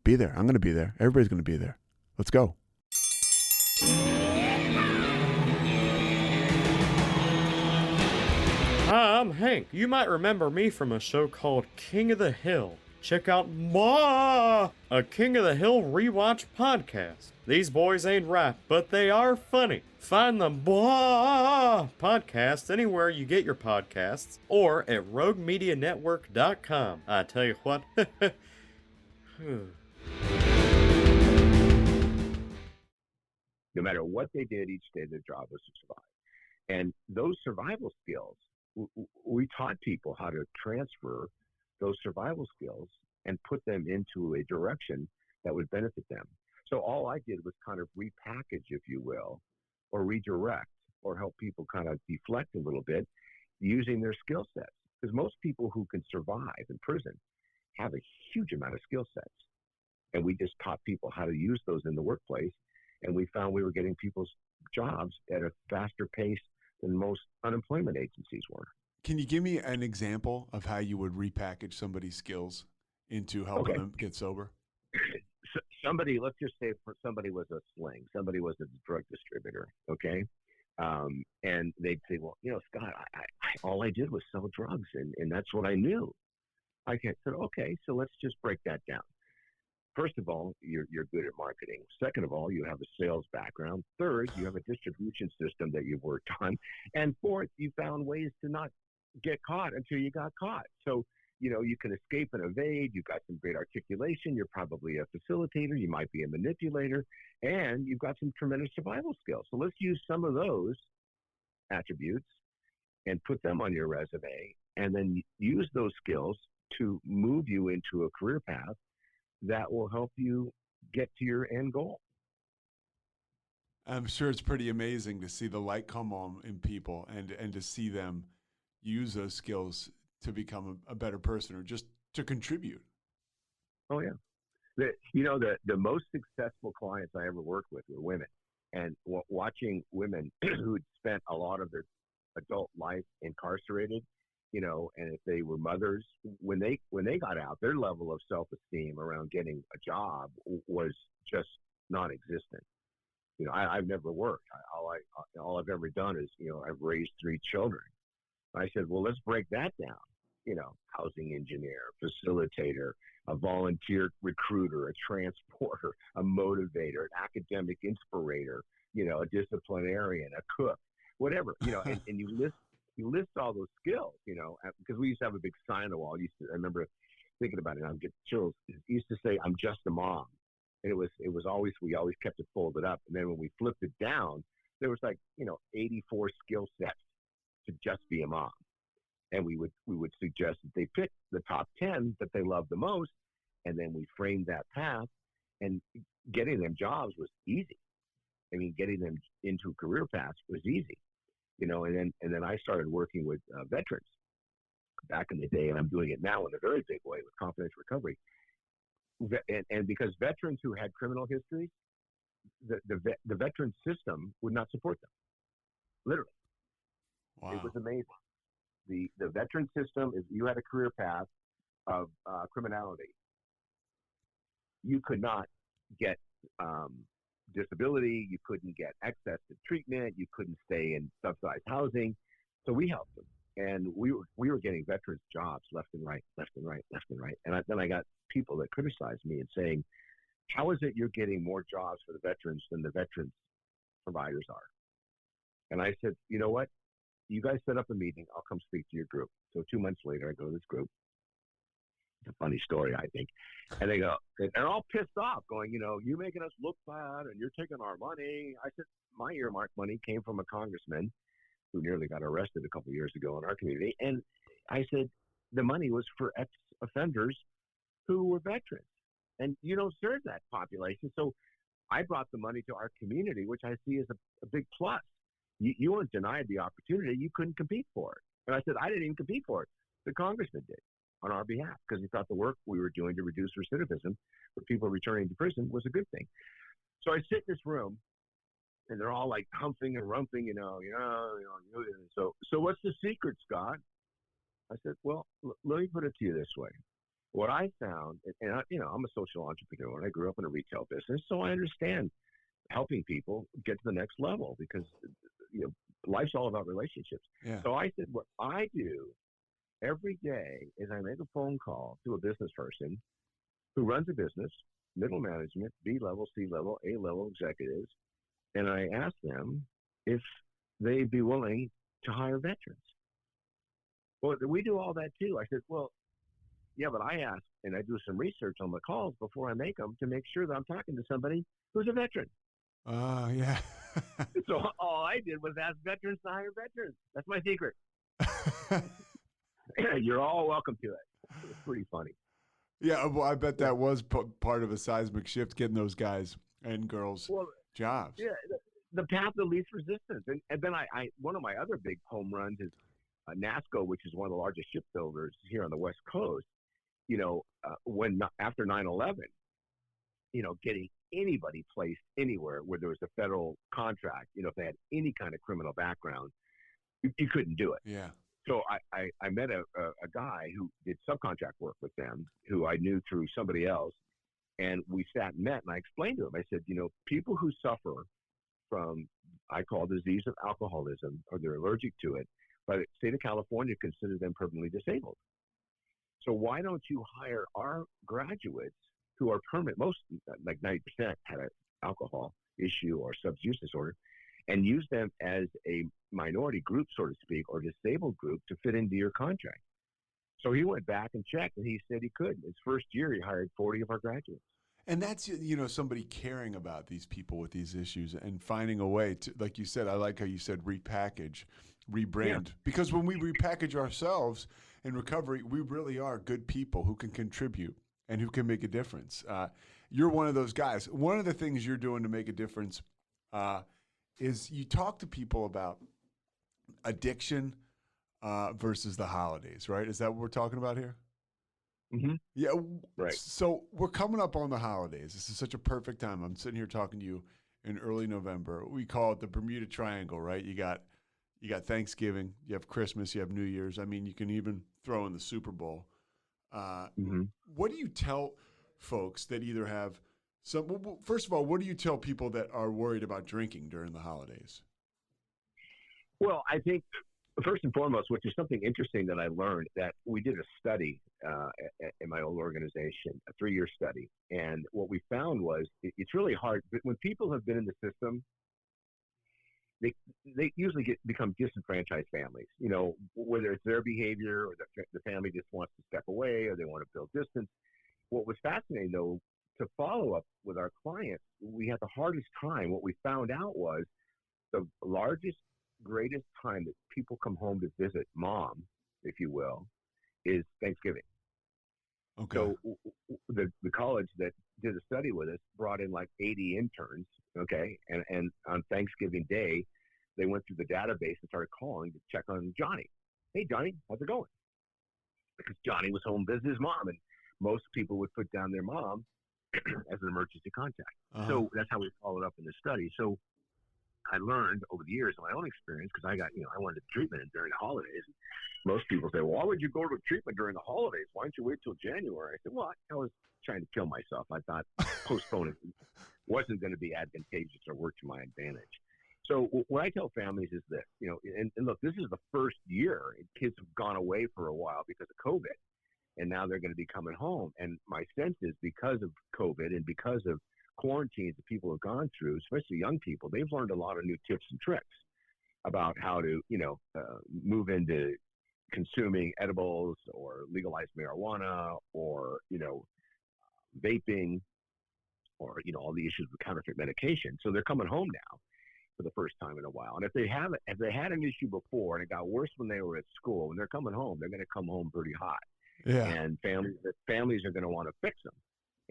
Be there. I'm going to be there. Everybody's going to be there. Let's go. Hi, I'm Hank. You might remember me from a show called King of the Hill. Check out a King of the Hill rewatch podcast. These boys ain't rap, but they are funny. Find the podcast anywhere you get your podcasts or at roguemedianetwork.com. I tell you what. No matter what they did each day, their job was to survive. And those survival skills, we taught people how to transfer those survival skills and put them into a direction that would benefit them. So all I did was kind of repackage, if you will, or redirect, or help people kind of deflect a little bit using their skill sets. Because most people who can survive in prison have a huge amount of skill sets. And we just taught people how to use those in the workplace. And we found we were getting people's jobs at a faster pace than most unemployment agencies were. Can you give me an example of how you would repackage somebody's skills into helping them get sober? Somebody, let's just say somebody was a sling, somebody was a drug distributor, okay? And they'd say, well, Scott, all I did was sell drugs, and that's what I knew. I said, okay, so let's just break that down. First of all, you're good at marketing. Second of all, you have a sales background. Third, you have a distribution system that you've worked on. And fourth, you found ways to not get caught until you got caught. So, you can escape and evade. You've got some great articulation. You're probably a facilitator. You might be a manipulator. And you've got some tremendous survival skills. So let's use some of those attributes and put them on your resume, and then use those skills to move you into a career path that will help you get to your end goal. I'm sure it's pretty amazing to see the light come on in people and to see them use those skills to become a better person or just to contribute. Oh, yeah. The most successful clients I ever worked with were women. And watching women who'd spent a lot of their adult life incarcerated, and if they were mothers, when they got out, their level of self-esteem around getting a job was just non-existent. I've never worked. All I've ever done is, I've raised 3 children. I said, well, let's break that down. Housing engineer, facilitator, a volunteer recruiter, a transporter, a motivator, an academic inspirator, a disciplinarian, a cook, whatever, and you list all those skills, because we used to have a big sign on the wall. I remember thinking about it, and I'd get chills. It used to say, "I'm just a mom." And we always kept it folded up. And then when we flipped it down, there was 84 skill sets to just be a mom. And we would suggest that they pick the top 10 that they love the most. And then we framed that path, and getting them jobs was easy. I mean, getting them into career paths was easy, and then I started working with veterans back in the day, and I'm doing it now in a very big way with confidential recovery. And because veterans who had criminal histories, the veteran system would not support them. Literally. Wow. It was amazing. The veteran system, if you had a career path of criminality, you could not get disability, you couldn't get access to treatment, you couldn't stay in subsidized housing. So we helped them. And we were getting veterans jobs left and right. And then I got people that criticized me and saying, how is it you're getting more jobs for the veterans than the veterans providers are? And I said, you know what? You guys set up a meeting. I'll come speak to your group. So 2 months later, I go to this group. It's a funny story, I think. And they go, and they're all pissed off, going, you're making us look bad and you're taking our money. I said, my earmarked money came from a congressman who nearly got arrested a couple of years ago in our community. And I said, the money was for ex-offenders who were veterans. And you don't serve that population. So I brought the money to our community, which I see as a big plus. You weren't denied the opportunity. You couldn't compete for it. And I said, I didn't even compete for it. The congressman did on our behalf because he thought the work we were doing to reduce recidivism for people returning to prison was a good thing. So I sit in this room, and they're all like humping and rumping, So what's the secret, Scott? I said, well, let me put it to you this way. What I found, and I'm a social entrepreneur, and I grew up in a retail business, so I understand helping people get to the next level because life's all about relationships. Yeah. So I said, what I do every day is I make a phone call to a business person who runs a business, middle management, B level, C level, A level executives, and I ask them if they'd be willing to hire veterans. Well, we do all that too. I said, well, yeah, but I ask and I do some research on the calls before I make them to make sure that I'm talking to somebody who's a veteran. Yeah. So all I did was ask veterans to hire veterans. That's my secret. You're all welcome to it. It's pretty funny. Yeah, well, I bet that was part of a seismic shift, getting those guys and girls jobs. Yeah, the path of least resistance. And then I one of my other big home runs is NASCO, which is one of the largest shipbuilders here on the West Coast. When after 9/11, getting anybody placed anywhere where there was a federal contract, if they had any kind of criminal background, you couldn't do it. Yeah. So I met a guy who did subcontract work with them, who I knew through somebody else, and we sat and met, and I explained to him. I said, people who suffer from, I call disease of alcoholism, or they're allergic to it, by the state of California consider them permanently disabled. So why don't you hire our graduates who are permanent, most, like 90% had an alcohol issue or substance use disorder, and use them as a minority group, so to speak, or disabled group to fit into your contract. So he went back and checked, and he said he could. His first year, he hired 40 of our graduates. And that's, somebody caring about these people with these issues and finding a way to, like you said, I like how you said repackage, rebrand. Yeah. Because when we repackage ourselves in recovery, we really are good people who can contribute and who can make a difference. You're one of those guys. One of the things you're doing to make a difference is you talk to people about addiction versus the holidays, right? Is that what we're talking about here? Mm-hmm. Yeah. Right. So we're coming up on the holidays. This is such a perfect time. I'm sitting here talking to you in early November. We call it the Bermuda Triangle, right? You got Thanksgiving, you have Christmas, you have New Year's. I mean, you can even throw in the Super Bowl. What do you tell folks that either have first of all, what do you tell people that are worried about drinking during the holidays? Well, I think first and foremost, which is something interesting that I learned, that we did a study in my old organization, a 3-year study. And what we found was it's really hard. When people have been in the system, they usually become disenfranchised families, whether it's their behavior or the family just wants to step away or they want to build distance. What was fascinating, though, to follow up with our clients, we had the hardest time. What we found out was the largest, greatest time that people come home to visit mom, if you will, is Thanksgiving. Okay. So the college that did a study with us brought in like 80 interns, okay? And on Thanksgiving Day, they went through the database and started calling to check on Johnny. Hey, Johnny, how's it going? Because Johnny was home visiting his mom, and most people would put down their mom as an emergency contact. Uh-huh. So that's how we followed up in the study. So I learned over the years, my own experience, because I got, I wanted treatment during the holidays. Most people say, well, why would you go to treatment during the holidays? Why don't you wait till January? I said, well, I was trying to kill myself. I thought postponing wasn't going to be advantageous or work to my advantage. So what I tell families is this, and look, this is the first year kids have gone away for a while because of COVID, and now they're going to be coming home. And my sense is because of COVID and because of quarantines that people have gone through, especially young people, they've learned a lot of new tips and tricks about how to, move into consuming edibles or legalized marijuana or, vaping or, all the issues with counterfeit medication. So they're coming home now for the first time in a while. And if they had an issue before and it got worse when they were at school, when they're coming home, they're going to come home pretty hot. Yeah. And families are going to want to fix them.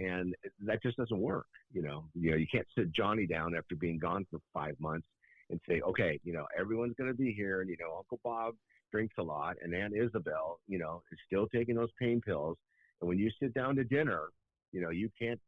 And that just doesn't work. You can't sit Johnny down after being gone for 5 months and say, okay, everyone's going to be here. And, Uncle Bob drinks a lot and Aunt Isabel, is still taking those pain pills. And when you sit down to dinner, You can't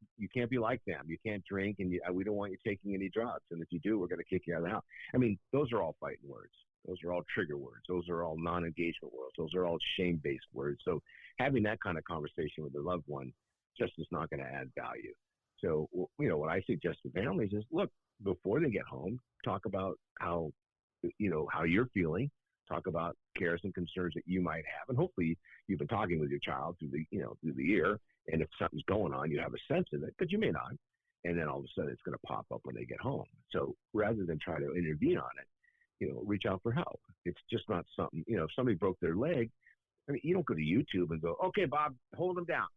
be like them. You can't drink, and we don't want you taking any drugs. And if you do, we're going to kick you out of the house. I mean, those are all fighting words. Those are all trigger words. Those are all non-engagement words. Those are all shame-based words. So having that kind of conversation with a loved one just is not going to add value. So, what I suggest to families is, look, before they get home, talk about how you're feeling. Talk about cares and concerns that you might have, and hopefully you've been talking with your child through the year. And if something's going on, you have a sense of it, but you may not. And then all of a sudden, it's going to pop up when they get home. So rather than try to intervene on it, reach out for help. It's just not something. If somebody broke their leg, I mean, you don't go to YouTube and go, "Okay, Bob, hold them down."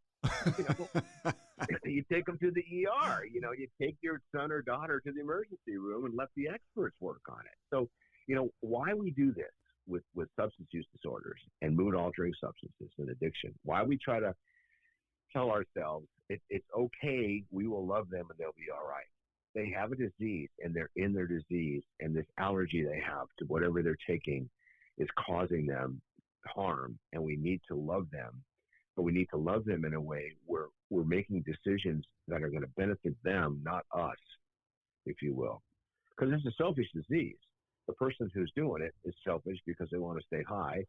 You take them to the ER. You take your son or daughter to the emergency room and let the experts work on it. So, why we do this with substance use disorders and mood altering substances and addiction, why we try to tell ourselves it's okay, we will love them and they'll be all right. They have a disease and they're in their disease, and this allergy they have to whatever they're taking is causing them harm, and we need to love them. But we need to love them in a way where we're making decisions that are going to benefit them, not us, if you will. Because it's a selfish disease. The person who's doing it is selfish because they want to stay high,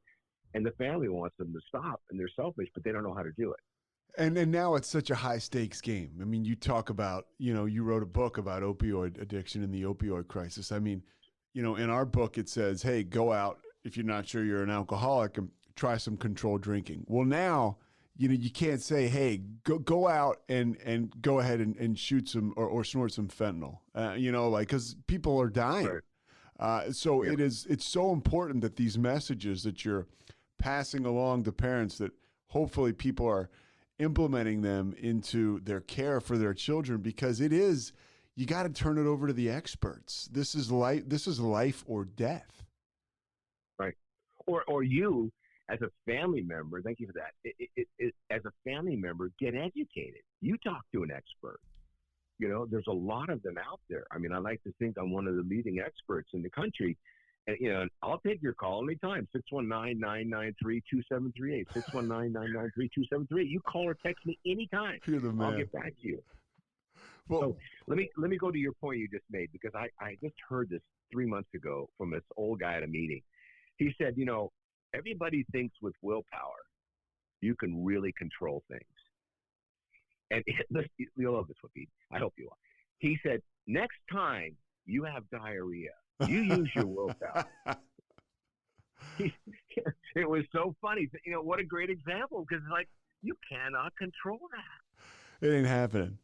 and the family wants them to stop, and they're selfish, but they don't know how to do it. And now it's such a high stakes game. I mean, you talk about, you wrote a book about opioid addiction and the opioid crisis. I mean, in our book, it says, hey, go out if you're not sure you're an alcoholic and try some controlled drinking. Well, now, you can't say, hey, go out and go ahead and shoot some or snort some fentanyl, because people are dying. Right. So yeah. It's so important that these messages that you're passing along to parents, that hopefully people are implementing them into their care for their children, because you got to turn it over to the experts. This is life or death. Right. Or you as a family member, thank you for that. As a family member, get educated. You talk to an expert. There's a lot of them out there. I mean, I like to think I'm one of the leading experts in the country. And, I'll take your call anytime, 619-993-2738, 619-993-2738. You call or text me anytime. You're the man. I'll get back to you. Well, so let me go to your point you just made, because I just heard this 3 months ago from this old guy at a meeting. He said, everybody thinks with willpower you can really control things. And you'll love this one, Pete. I hope you will. He said, next time you have diarrhea, you use your willpower. It was so funny. What a great example, because you cannot control that. It ain't happening.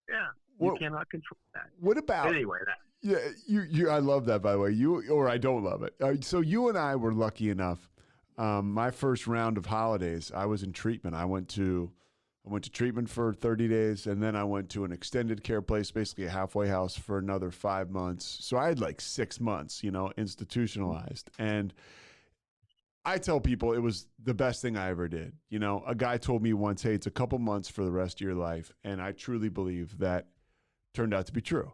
Yeah, you cannot control that. What about anyway? Yeah, you. I love that, by the way. Or I don't love it. So you and I were lucky enough. My first round of holidays, I was in treatment. I went to treatment for 30 days, and then I went to an extended care place, basically a halfway house, for another 5 months. So I had 6 months, institutionalized. And I tell people it was the best thing I ever did. A guy told me once, hey, it's a couple months for the rest of your life. And I truly believe that turned out to be true.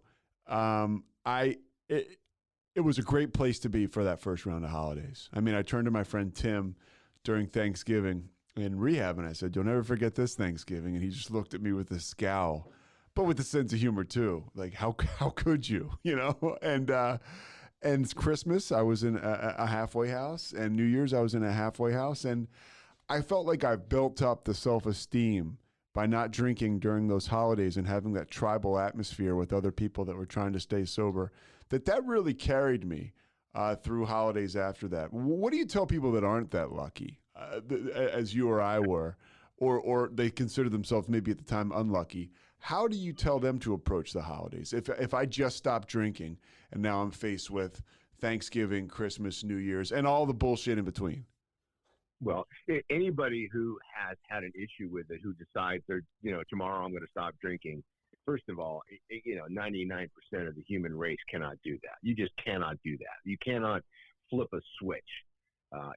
It was a great place to be for that first round of holidays. I mean, I turned to my friend Tim during Thanksgiving in rehab, and I said, "You'll never forget this Thanksgiving." And he just looked at me with a scowl, but with a sense of humor too. Like, how could you, And Christmas, I was in a halfway house, and New Year's, I was in a halfway house, and I felt like I built up the self-esteem by not drinking during those holidays and having that tribal atmosphere with other people that were trying to stay sober. That really carried me through holidays after that. What do you tell people that aren't that lucky, as you or I were, or they consider themselves maybe at the time unlucky? How do you tell them to approach the holidays? If I just stopped drinking and now I'm faced with Thanksgiving, Christmas, New Year's, and all the bullshit in between? Well, anybody who has had an issue with it, who decides tomorrow I'm going to stop drinking, first of all, 99% of the human race cannot do that. You just cannot do that. You cannot flip a switch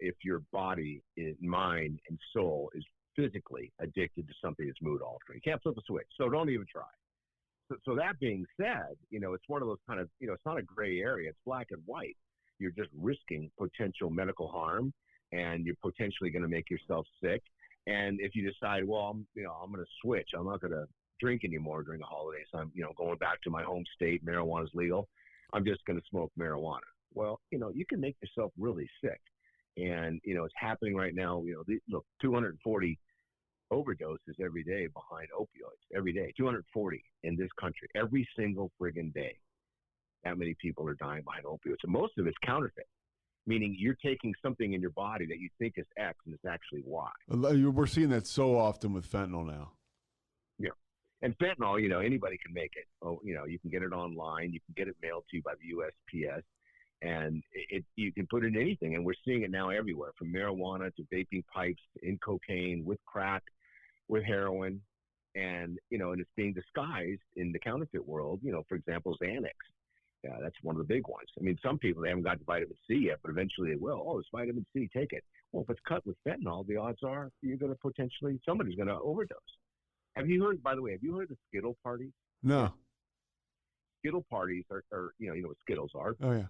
if your body, mind, and soul is physically addicted to something that's mood altering. You can't flip a switch, so don't even try. So that being said, it's one of those kind of, it's not a gray area. It's black and white. You're just risking potential medical harm, and you're potentially going to make yourself sick. And if you decide, well, I'm going to switch. I'm not going to drink anymore during the holidays. I'm, going back to my home state. Marijuana is legal. I'm just going to smoke marijuana. Well, you can make yourself really sick. And, it's happening right now. Look, 240 overdoses every day behind opioids, every day, 240 in this country, every single friggin' day. That many people are dying behind opioids. And most of it's counterfeit, meaning you're taking something in your body that you think is X and it's actually Y. We're seeing that so often with fentanyl now. Yeah. And fentanyl, anybody can make it. Oh, you can get it online. You can get it mailed to you by the USPS. And you can put it in anything. And we're seeing it now everywhere, from marijuana to vaping pipes, in cocaine, with crack, with heroin. And, and it's being disguised in the counterfeit world, for example, Xanax. Yeah, that's one of the big ones. I mean, some people, they haven't got to vitamin C yet, but eventually they will. Oh, it's vitamin C, take it. Well, if it's cut with fentanyl, the odds are you're going to somebody's going to overdose. Have you heard of the Skittle parties? No. Skittle parties are you know what Skittles are. Oh, yeah.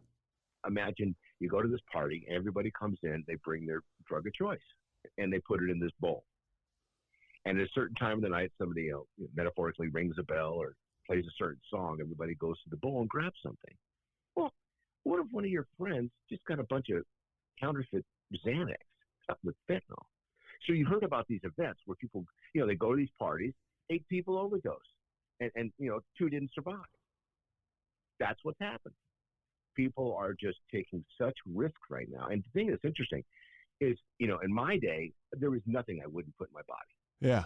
Imagine you go to this party, everybody comes in, they bring their drug of choice, and they put it in this bowl. And at a certain time of the night, somebody metaphorically rings a bell or plays a certain song, everybody goes to the bowl and grabs something. Well, what if one of your friends just got a bunch of counterfeit Xanax cut with fentanyl? So you heard about these events where people, they go to these parties, 8 people overdose, and 2 didn't survive. That's what's happened. People are just taking such risk right now. And the thing that's interesting is, in my day, there was nothing I wouldn't put in my body. Yeah.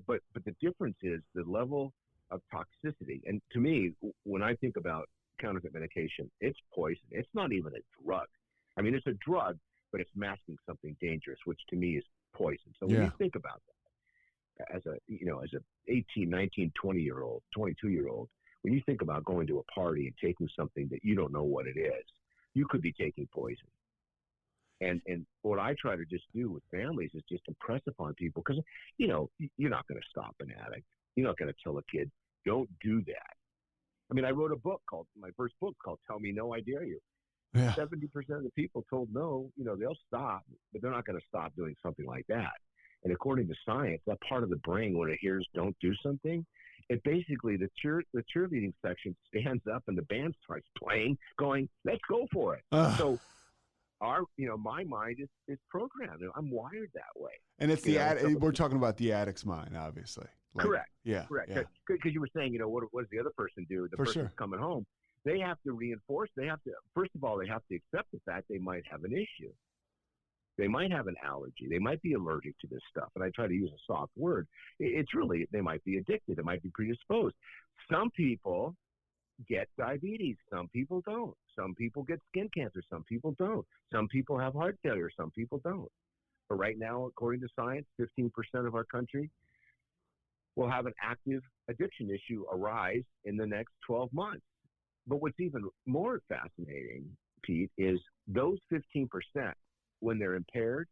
But the difference is the level of toxicity. And to me, when I think about counterfeit medication, it's poison. It's not even a drug. I mean, it's a drug, but it's masking something dangerous, which to me is poison. So when you think about that, as a 18, 19, 20-year-old, 22-year-old, when you think about going to a party and taking something that you don't know what it is, you could be taking poison. And what I try to just do with families is just impress upon people, because, you're not going to stop an addict. You're not going to tell a kid, don't do that. I mean, I wrote my first book called Tell Me No, I Dare You. Yeah. 70% of the people told no, they'll stop, but they're not going to stop doing something like that. And according to science, that part of the brain, when it hears don't do something, it basically, the cheerleading section stands up and the band starts playing, going, let's go for it. So my mind is programmed. I'm wired that way. And it's we're talking about the addict's mind, obviously. Correct. Yeah. Correct. Yeah. Because you were saying, what does the other person do? The person's coming home. They have to reinforce. First of all, they have to accept the fact they might have an issue. They might have an allergy. They might be allergic to this stuff. And I try to use a soft word. It's really, they might be addicted. They might be predisposed. Some people get diabetes. Some people don't. Some people get skin cancer. Some people don't. Some people have heart failure. Some people don't. But right now, according to science, 15% of our country will have an active addiction issue arise in the next 12 months. But what's even more fascinating, Pete, is those 15%, when they're impaired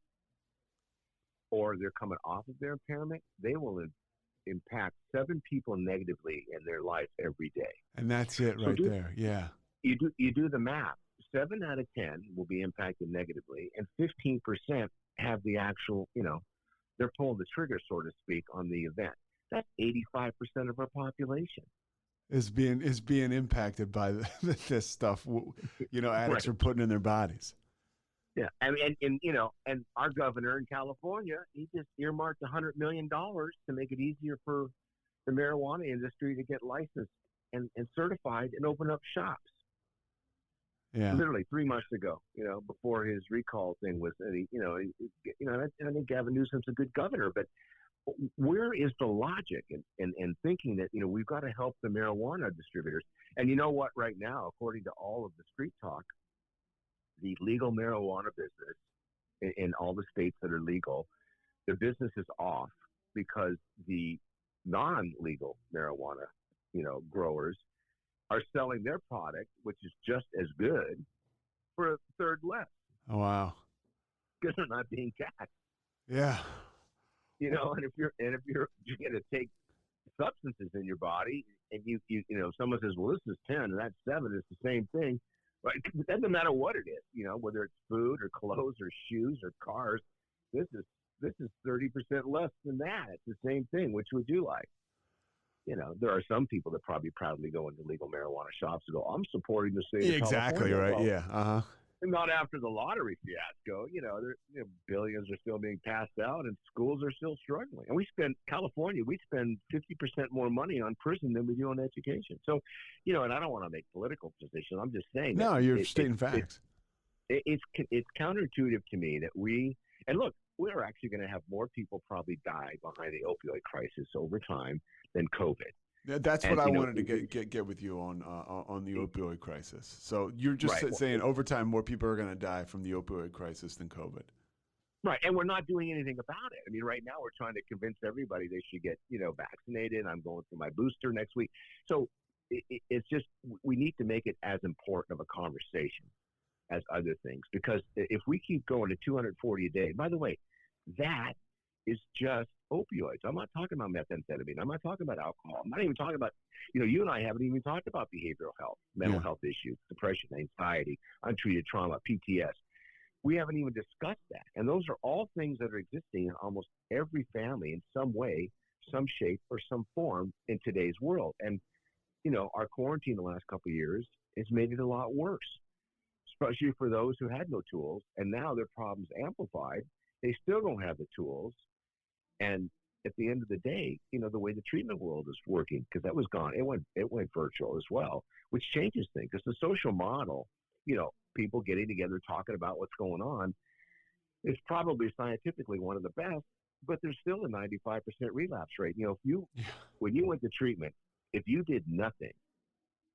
or they're coming off of their impairment, they will impact 7 people negatively in their life every day. And that's it there. Yeah. You do the math. 7 out of 10 will be impacted negatively, and 15% have the actual, they're pulling the trigger, so to speak, on the event. That's 85% of our population is being impacted by this stuff. Addicts are putting in their bodies. Yeah, I mean, and our governor in California, he just earmarked $100 million to make it easier for the marijuana industry to get licensed and certified and open up shops. Yeah, literally 3 months ago, before his recall thing was, I think Gavin Newsom's a good governor, but where is the logic in thinking that, we've got to help the marijuana distributors? And you know what, right now, according to all of the street talk, the legal marijuana business in all the states that are legal, the business is off because the non-legal marijuana, growers are selling their product, which is just as good, for a third less. Oh, wow. Because they're not being taxed. Yeah. And if you're going to take substances in your body, and you someone says, well, this is 10 and that's 7, it's the same thing. But it doesn't matter what it is, whether it's food or clothes or shoes or cars. This is this is 30% less than that. It's the same thing. Which would you like? There are some people that probably proudly go into legal marijuana shops and go, I'm supporting the state of Exactly, California. right? Well, Yeah. Uh-huh. not after the lottery fiasco. Billions are still being passed out and schools are still struggling. And we spend 50% more money on prison than we do on education. So, and I don't want to make political positions. I'm just saying. No, you're stating facts. It's counterintuitive to me that look, we're actually going to have more people probably die behind the opioid crisis over time than COVID. That's what I wanted to get with you on the opioid crisis. So you're just saying over time more people are going to die from the opioid crisis than COVID. Right, and we're not doing anything about it. I mean, right now we're trying to convince everybody they should get vaccinated. I'm going through my booster next week. So it's just we need to make it as important of a conversation as other things, because if we keep going to 240 a day, by the way, that is just opioids. I'm not talking about methamphetamine. I'm not talking about alcohol. I'm not even talking about, you and I haven't even talked about behavioral health, mental health issues, depression, anxiety, untreated trauma, PTS. We haven't even discussed that. And those are all things that are existing in almost every family in some way, some shape, or some form in today's world. And, our quarantine the last couple of years has made it a lot worse, especially for those who had no tools. And now their problems amplified. They still don't have the tools. And at the end of the day, the way the treatment world is working, because that was gone, it went virtual as well, which changes things. Because the social model, people getting together, talking about what's going on, is probably scientifically one of the best, but there's still a 95% relapse rate. When you went to treatment, if you did nothing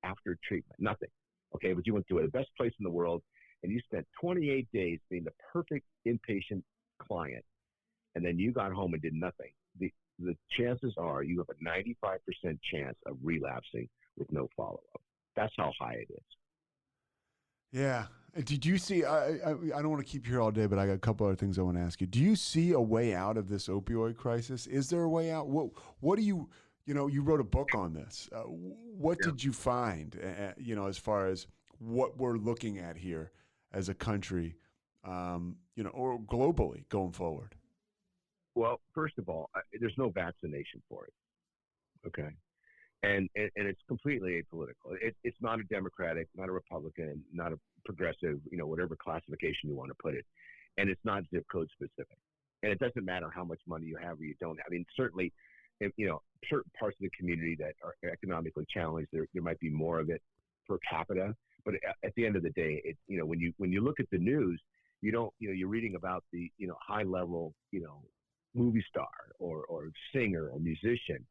after treatment, nothing, okay, but you went to the best place in the world and you spent 28 days being the perfect inpatient client, and then you got home and did nothing, the chances are you have a 95% chance of relapsing with no follow-up. That's how high it is. Yeah. Did you see, I don't want to keep you here all day, but I got a couple other things I want to ask you. Do you see a way out of this opioid crisis? Is there a way out? What do you wrote a book on this. What did you find, as far as what we're looking at here as a country, or globally going forward? Well, first of all, there's no vaccination for it. Okay. And it's completely apolitical. It's not a Democratic, not a Republican, not a progressive, whatever classification you want to put it. And it's not zip code specific. And it doesn't matter how much money you have or you don't have. I mean, certainly, certain parts of the community that are economically challenged, there might be more of it per capita. But at the end of the day, when you look at the news, you're reading about the, high level, movie star or singer or musician,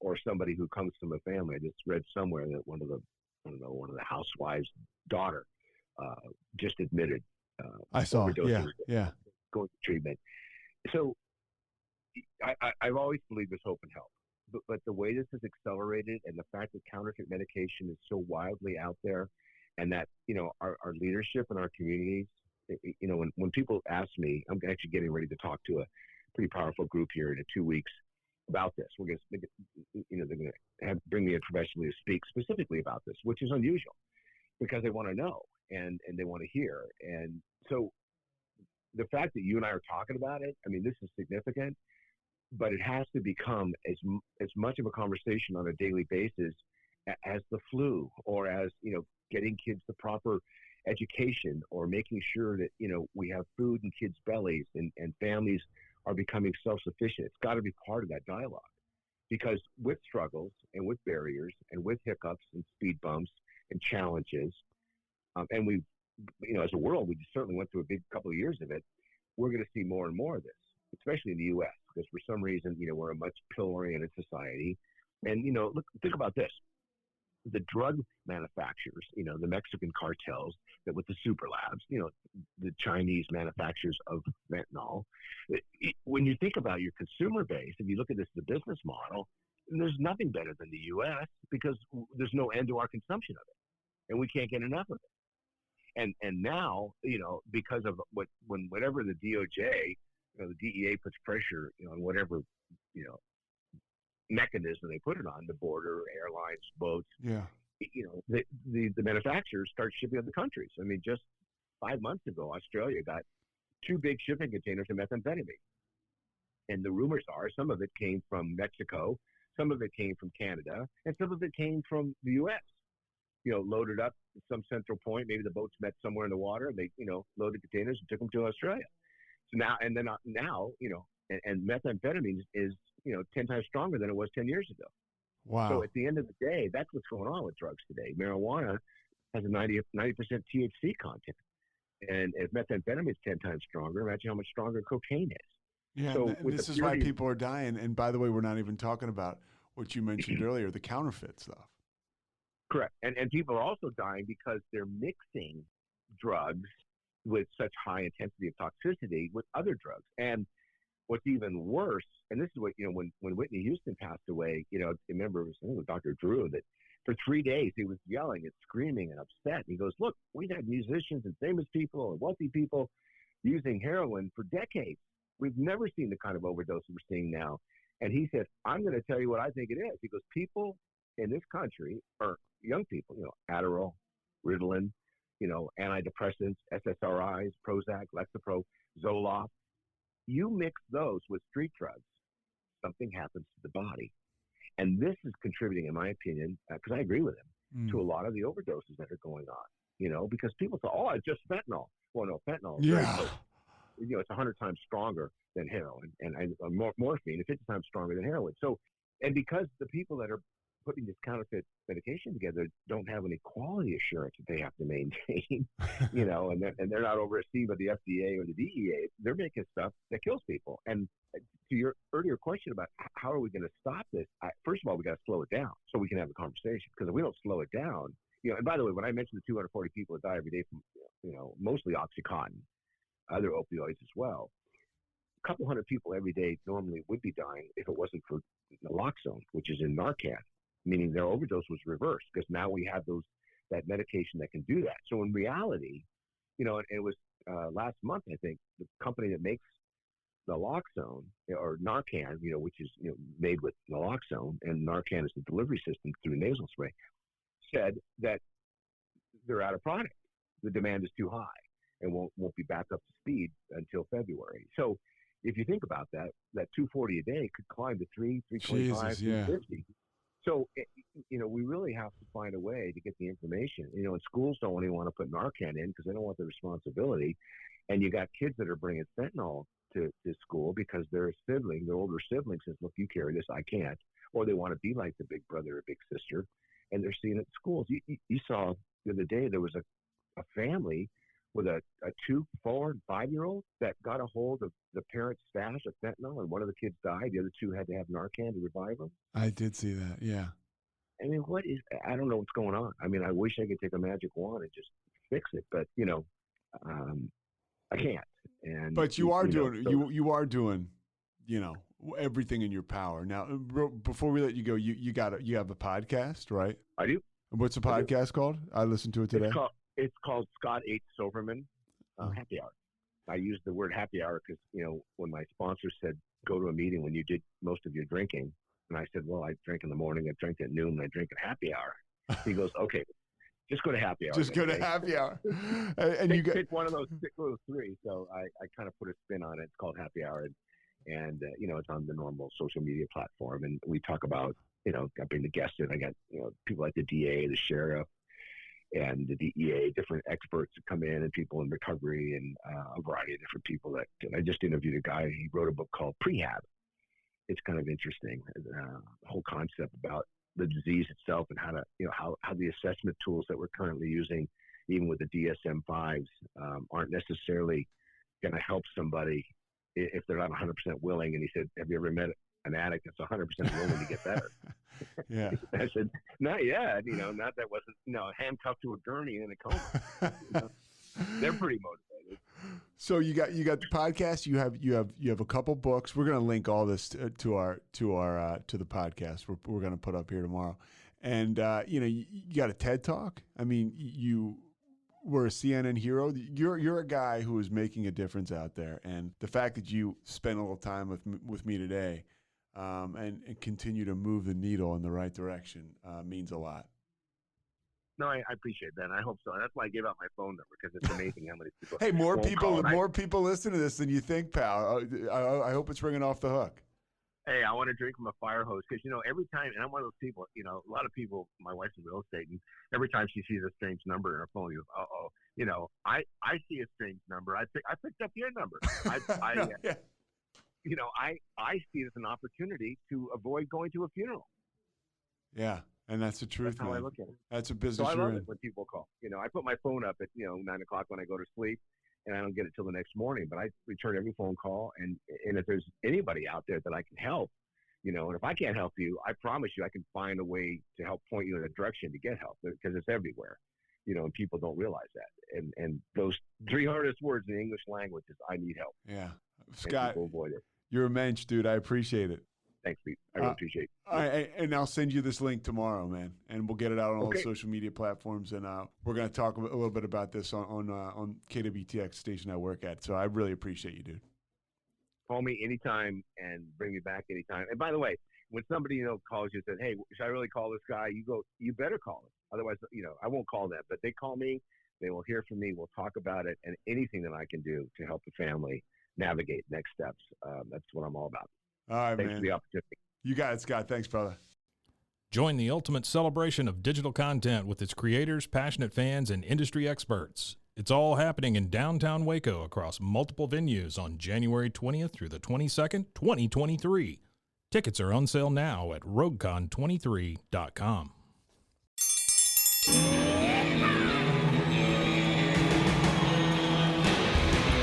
or somebody who comes from a family. I just read somewhere that one of the housewives' daughter just admitted. I saw, yeah, going to treatment. So I've always believed there's hope and help, but the way this is accelerated and the fact that counterfeit medication is so wildly out there, and that our leadership in our communities, when people ask me, I'm actually getting ready to talk to a pretty powerful group here in 2 weeks about this. We're going to, they're going to bring me in professionally to speak specifically about this, which is unusual because they want to know and they want to hear. And so the fact that you and I are talking about it, I mean, this is significant, but it has to become as much of a conversation on a daily basis as the flu, or as, getting kids the proper education, or making sure that, we have food in kids' bellies and families are becoming self-sufficient. It's got to be part of that dialogue, because with struggles and with barriers and with hiccups and speed bumps and challenges, and we, as a world, we certainly went through a big couple of years of it. We're going to see more and more of this, especially in the U.S., because for some reason, we're a much pill-oriented society. And, think about this. The drug manufacturers, the Mexican cartels, that with the super labs, the Chinese manufacturers of fentanyl. When you think about your consumer base, if you look at this as a business model, there's nothing better than the U.S. because there's no end to our consumption of it, and we can't get enough of it. And now, because of whatever the DOJ, the DEA puts pressure, on whatever, mechanism they put it on, the border, airlines, boats. Yeah. The manufacturers start shipping other countries. I mean, just 5 months ago, Australia got 2 big shipping containers of methamphetamine. And the rumors are some of it came from Mexico, some of it came from Canada, and some of it came from the U.S. Loaded up at some central point. Maybe the boats met somewhere in the water. They, loaded containers and took them to Australia. So now, and methamphetamine is, 10 times stronger than it was 10 years ago. Wow. So at the end of the day, that's what's going on with drugs today. Marijuana has a 90% THC content. And if methamphetamine is 10 times stronger, imagine how much stronger cocaine is. Yeah, so and this is why people are dying. And by the way, we're not even talking about what you mentioned earlier, the counterfeit stuff. Correct. And people are also dying because they're mixing drugs with such high intensity of toxicity with other drugs. And what's even worse, and this is what, when Whitney Houston passed away, remember, it was Dr. Drew, that for 3 days he was yelling and screaming and upset. And he goes, look, we've had musicians and famous people and wealthy people using heroin for decades. We've never seen the kind of overdose we're seeing now. And he said, I'm going to tell you what I think it is. He goes, people in this country, or young people, Adderall, Ritalin, antidepressants, SSRIs, Prozac, Lexapro, Zoloft, you mix those with street drugs, something happens to the body. And this is contributing, in my opinion, because I agree with him, to a lot of the overdoses that are going on, because people say, oh, it's just fentanyl. Well, no, fentanyl. Yeah. It's 100 times stronger than heroin, and morphine is 50 times stronger than heroin. So, and because the people that are putting this counterfeit medication together don't have any quality assurance that they have to maintain, and they're not overseen by the FDA or the DEA, they're making stuff that kills people. And to your earlier question about how are we going to stop this, first of all, we got to slow it down so we can have a conversation. Because if we don't slow it down, and by the way, when I mentioned the 240 people that die every day from, mostly OxyContin, other opioids as well, a couple hundred people every day normally would be dying if it wasn't for naloxone, which is in Narcan, meaning their overdose was reversed because now we have that medication that can do that. So in reality, it was last month, I think, the company that makes naloxone or Narcan, which is made with naloxone, and Narcan is the delivery system through nasal spray, said that they're out of product. The demand is too high and won't be back up to speed until February. So if you think about that 240 a day could climb to 325, 350. So, we really have to find a way to get the information. And schools don't even want to put Narcan in because they don't want the responsibility. And you got kids that are bringing fentanyl to school because their older sibling says, look, you carry this, I can't. Or they want to be like the big brother or big sister. And they're seeing it in schools. You saw the other day there was a family with a 2, 4, and 5-year-old that got a hold of the parents' stash of fentanyl, and one of the kids died. The other 2 had to have Narcan to revive them. I did see that, yeah. I mean, I don't know what's going on. I mean, I wish I could take a magic wand and just fix it, but, I can't. But you are doing everything in your power. Now, before we let you go, you have a podcast, right? I do. What's the podcast called? I listened to it today. It's called Scott H. Silverman Happy Hour. I used the word happy hour because, when my sponsor said, go to a meeting when you did most of your drinking, and I said, well, I drink in the morning, I drink at noon, and I drink at happy hour. He goes, okay, just go to happy hour. Just go to happy hour. And pick one of those 3. So I kind of put a spin on it. It's called happy hour. And it's on the normal social media platform. And we talk about, I bring the guests in. I got, people like the DA, the sheriff, and the DEA, different experts that come in, and people in recovery, and a variety of different people. And I just interviewed a guy. He wrote a book called Prehab. It's kind of interesting, the whole concept about the disease itself and how to, how the assessment tools that we're currently using, even with the DSM-5s, aren't necessarily going to help somebody if they're not 100% willing. And he said, have you ever met an addict that's 100% willing to get better? Yeah. I said, not yet. Not that wasn't, handcuffed to a gurney in a coma. They're pretty motivated. So you got the podcast. You have a couple books. We're gonna link all this to the podcast. We're gonna put up here tomorrow. And you got a TED Talk. I mean, you were a CNN hero. You're a guy who is making a difference out there. And the fact that you spent a little time with me today, and continue to move the needle in the right direction, means a lot. No, I appreciate that. And I hope so. That's why I gave out my phone number, because it's amazing how many people. Hey, more won't people, call. And more people listen to this than you think, pal. I hope it's ringing off the hook. Hey, I want to drink from a fire hose, because every time, and I'm one of those people. A lot of people. My wife's in real estate, and every time she sees a strange number in her phone, you go, oh. I see a strange number. I picked up your number. Yeah. I see it as an opportunity to avoid going to a funeral. Yeah, and that's the truth, That's how man. I look at it. That's a So business I you're love in. it when people call. I put my phone up at 9 o'clock when I go to sleep, and I don't get it till the next morning. But I return every phone call, and if there's anybody out there that I can help, and if I can't help you, I promise you I can find a way to help point you in a direction to get help, because it's everywhere. And people don't realize that. And those 3 hardest words in the English language is "I need help." Yeah, And Scott, people avoid it. you're a mensch, dude. I appreciate it. Thanks, Pete. I really appreciate it. All right, and I'll send you this link tomorrow, man, and we'll get it out on all the Okay. social media platforms. And we're going to talk a little bit about this on KWTX station I work at. So I really appreciate you, dude. Call me anytime and bring me back anytime. And by the way, when somebody calls you and says, "Hey, should I really call this guy?" You go, "You better call him." Otherwise, I won't call them. But they call me, they will hear from me. We'll talk about it, and anything that I can do to help the family navigate next steps. That's what I'm all about. All right, Thanks man. for the opportunity. You got it, Scott. Thanks, brother. Join the ultimate celebration of digital content with its creators, passionate fans, and industry experts. It's all happening in downtown Waco across multiple venues on January 20th through the 22nd, 2023. Tickets are on sale now at roguecon23.com.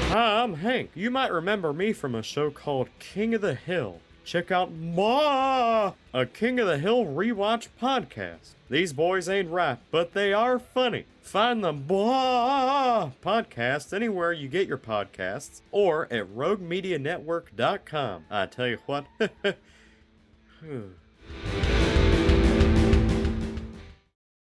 Hi, I'm Hank. You might remember me from a show called King of the Hill. Check out a King of the Hill rewatch podcast. These boys ain't rap, but they are funny. Find the podcast anywhere you get your podcasts or at roguemedianetwork.com. I tell you what.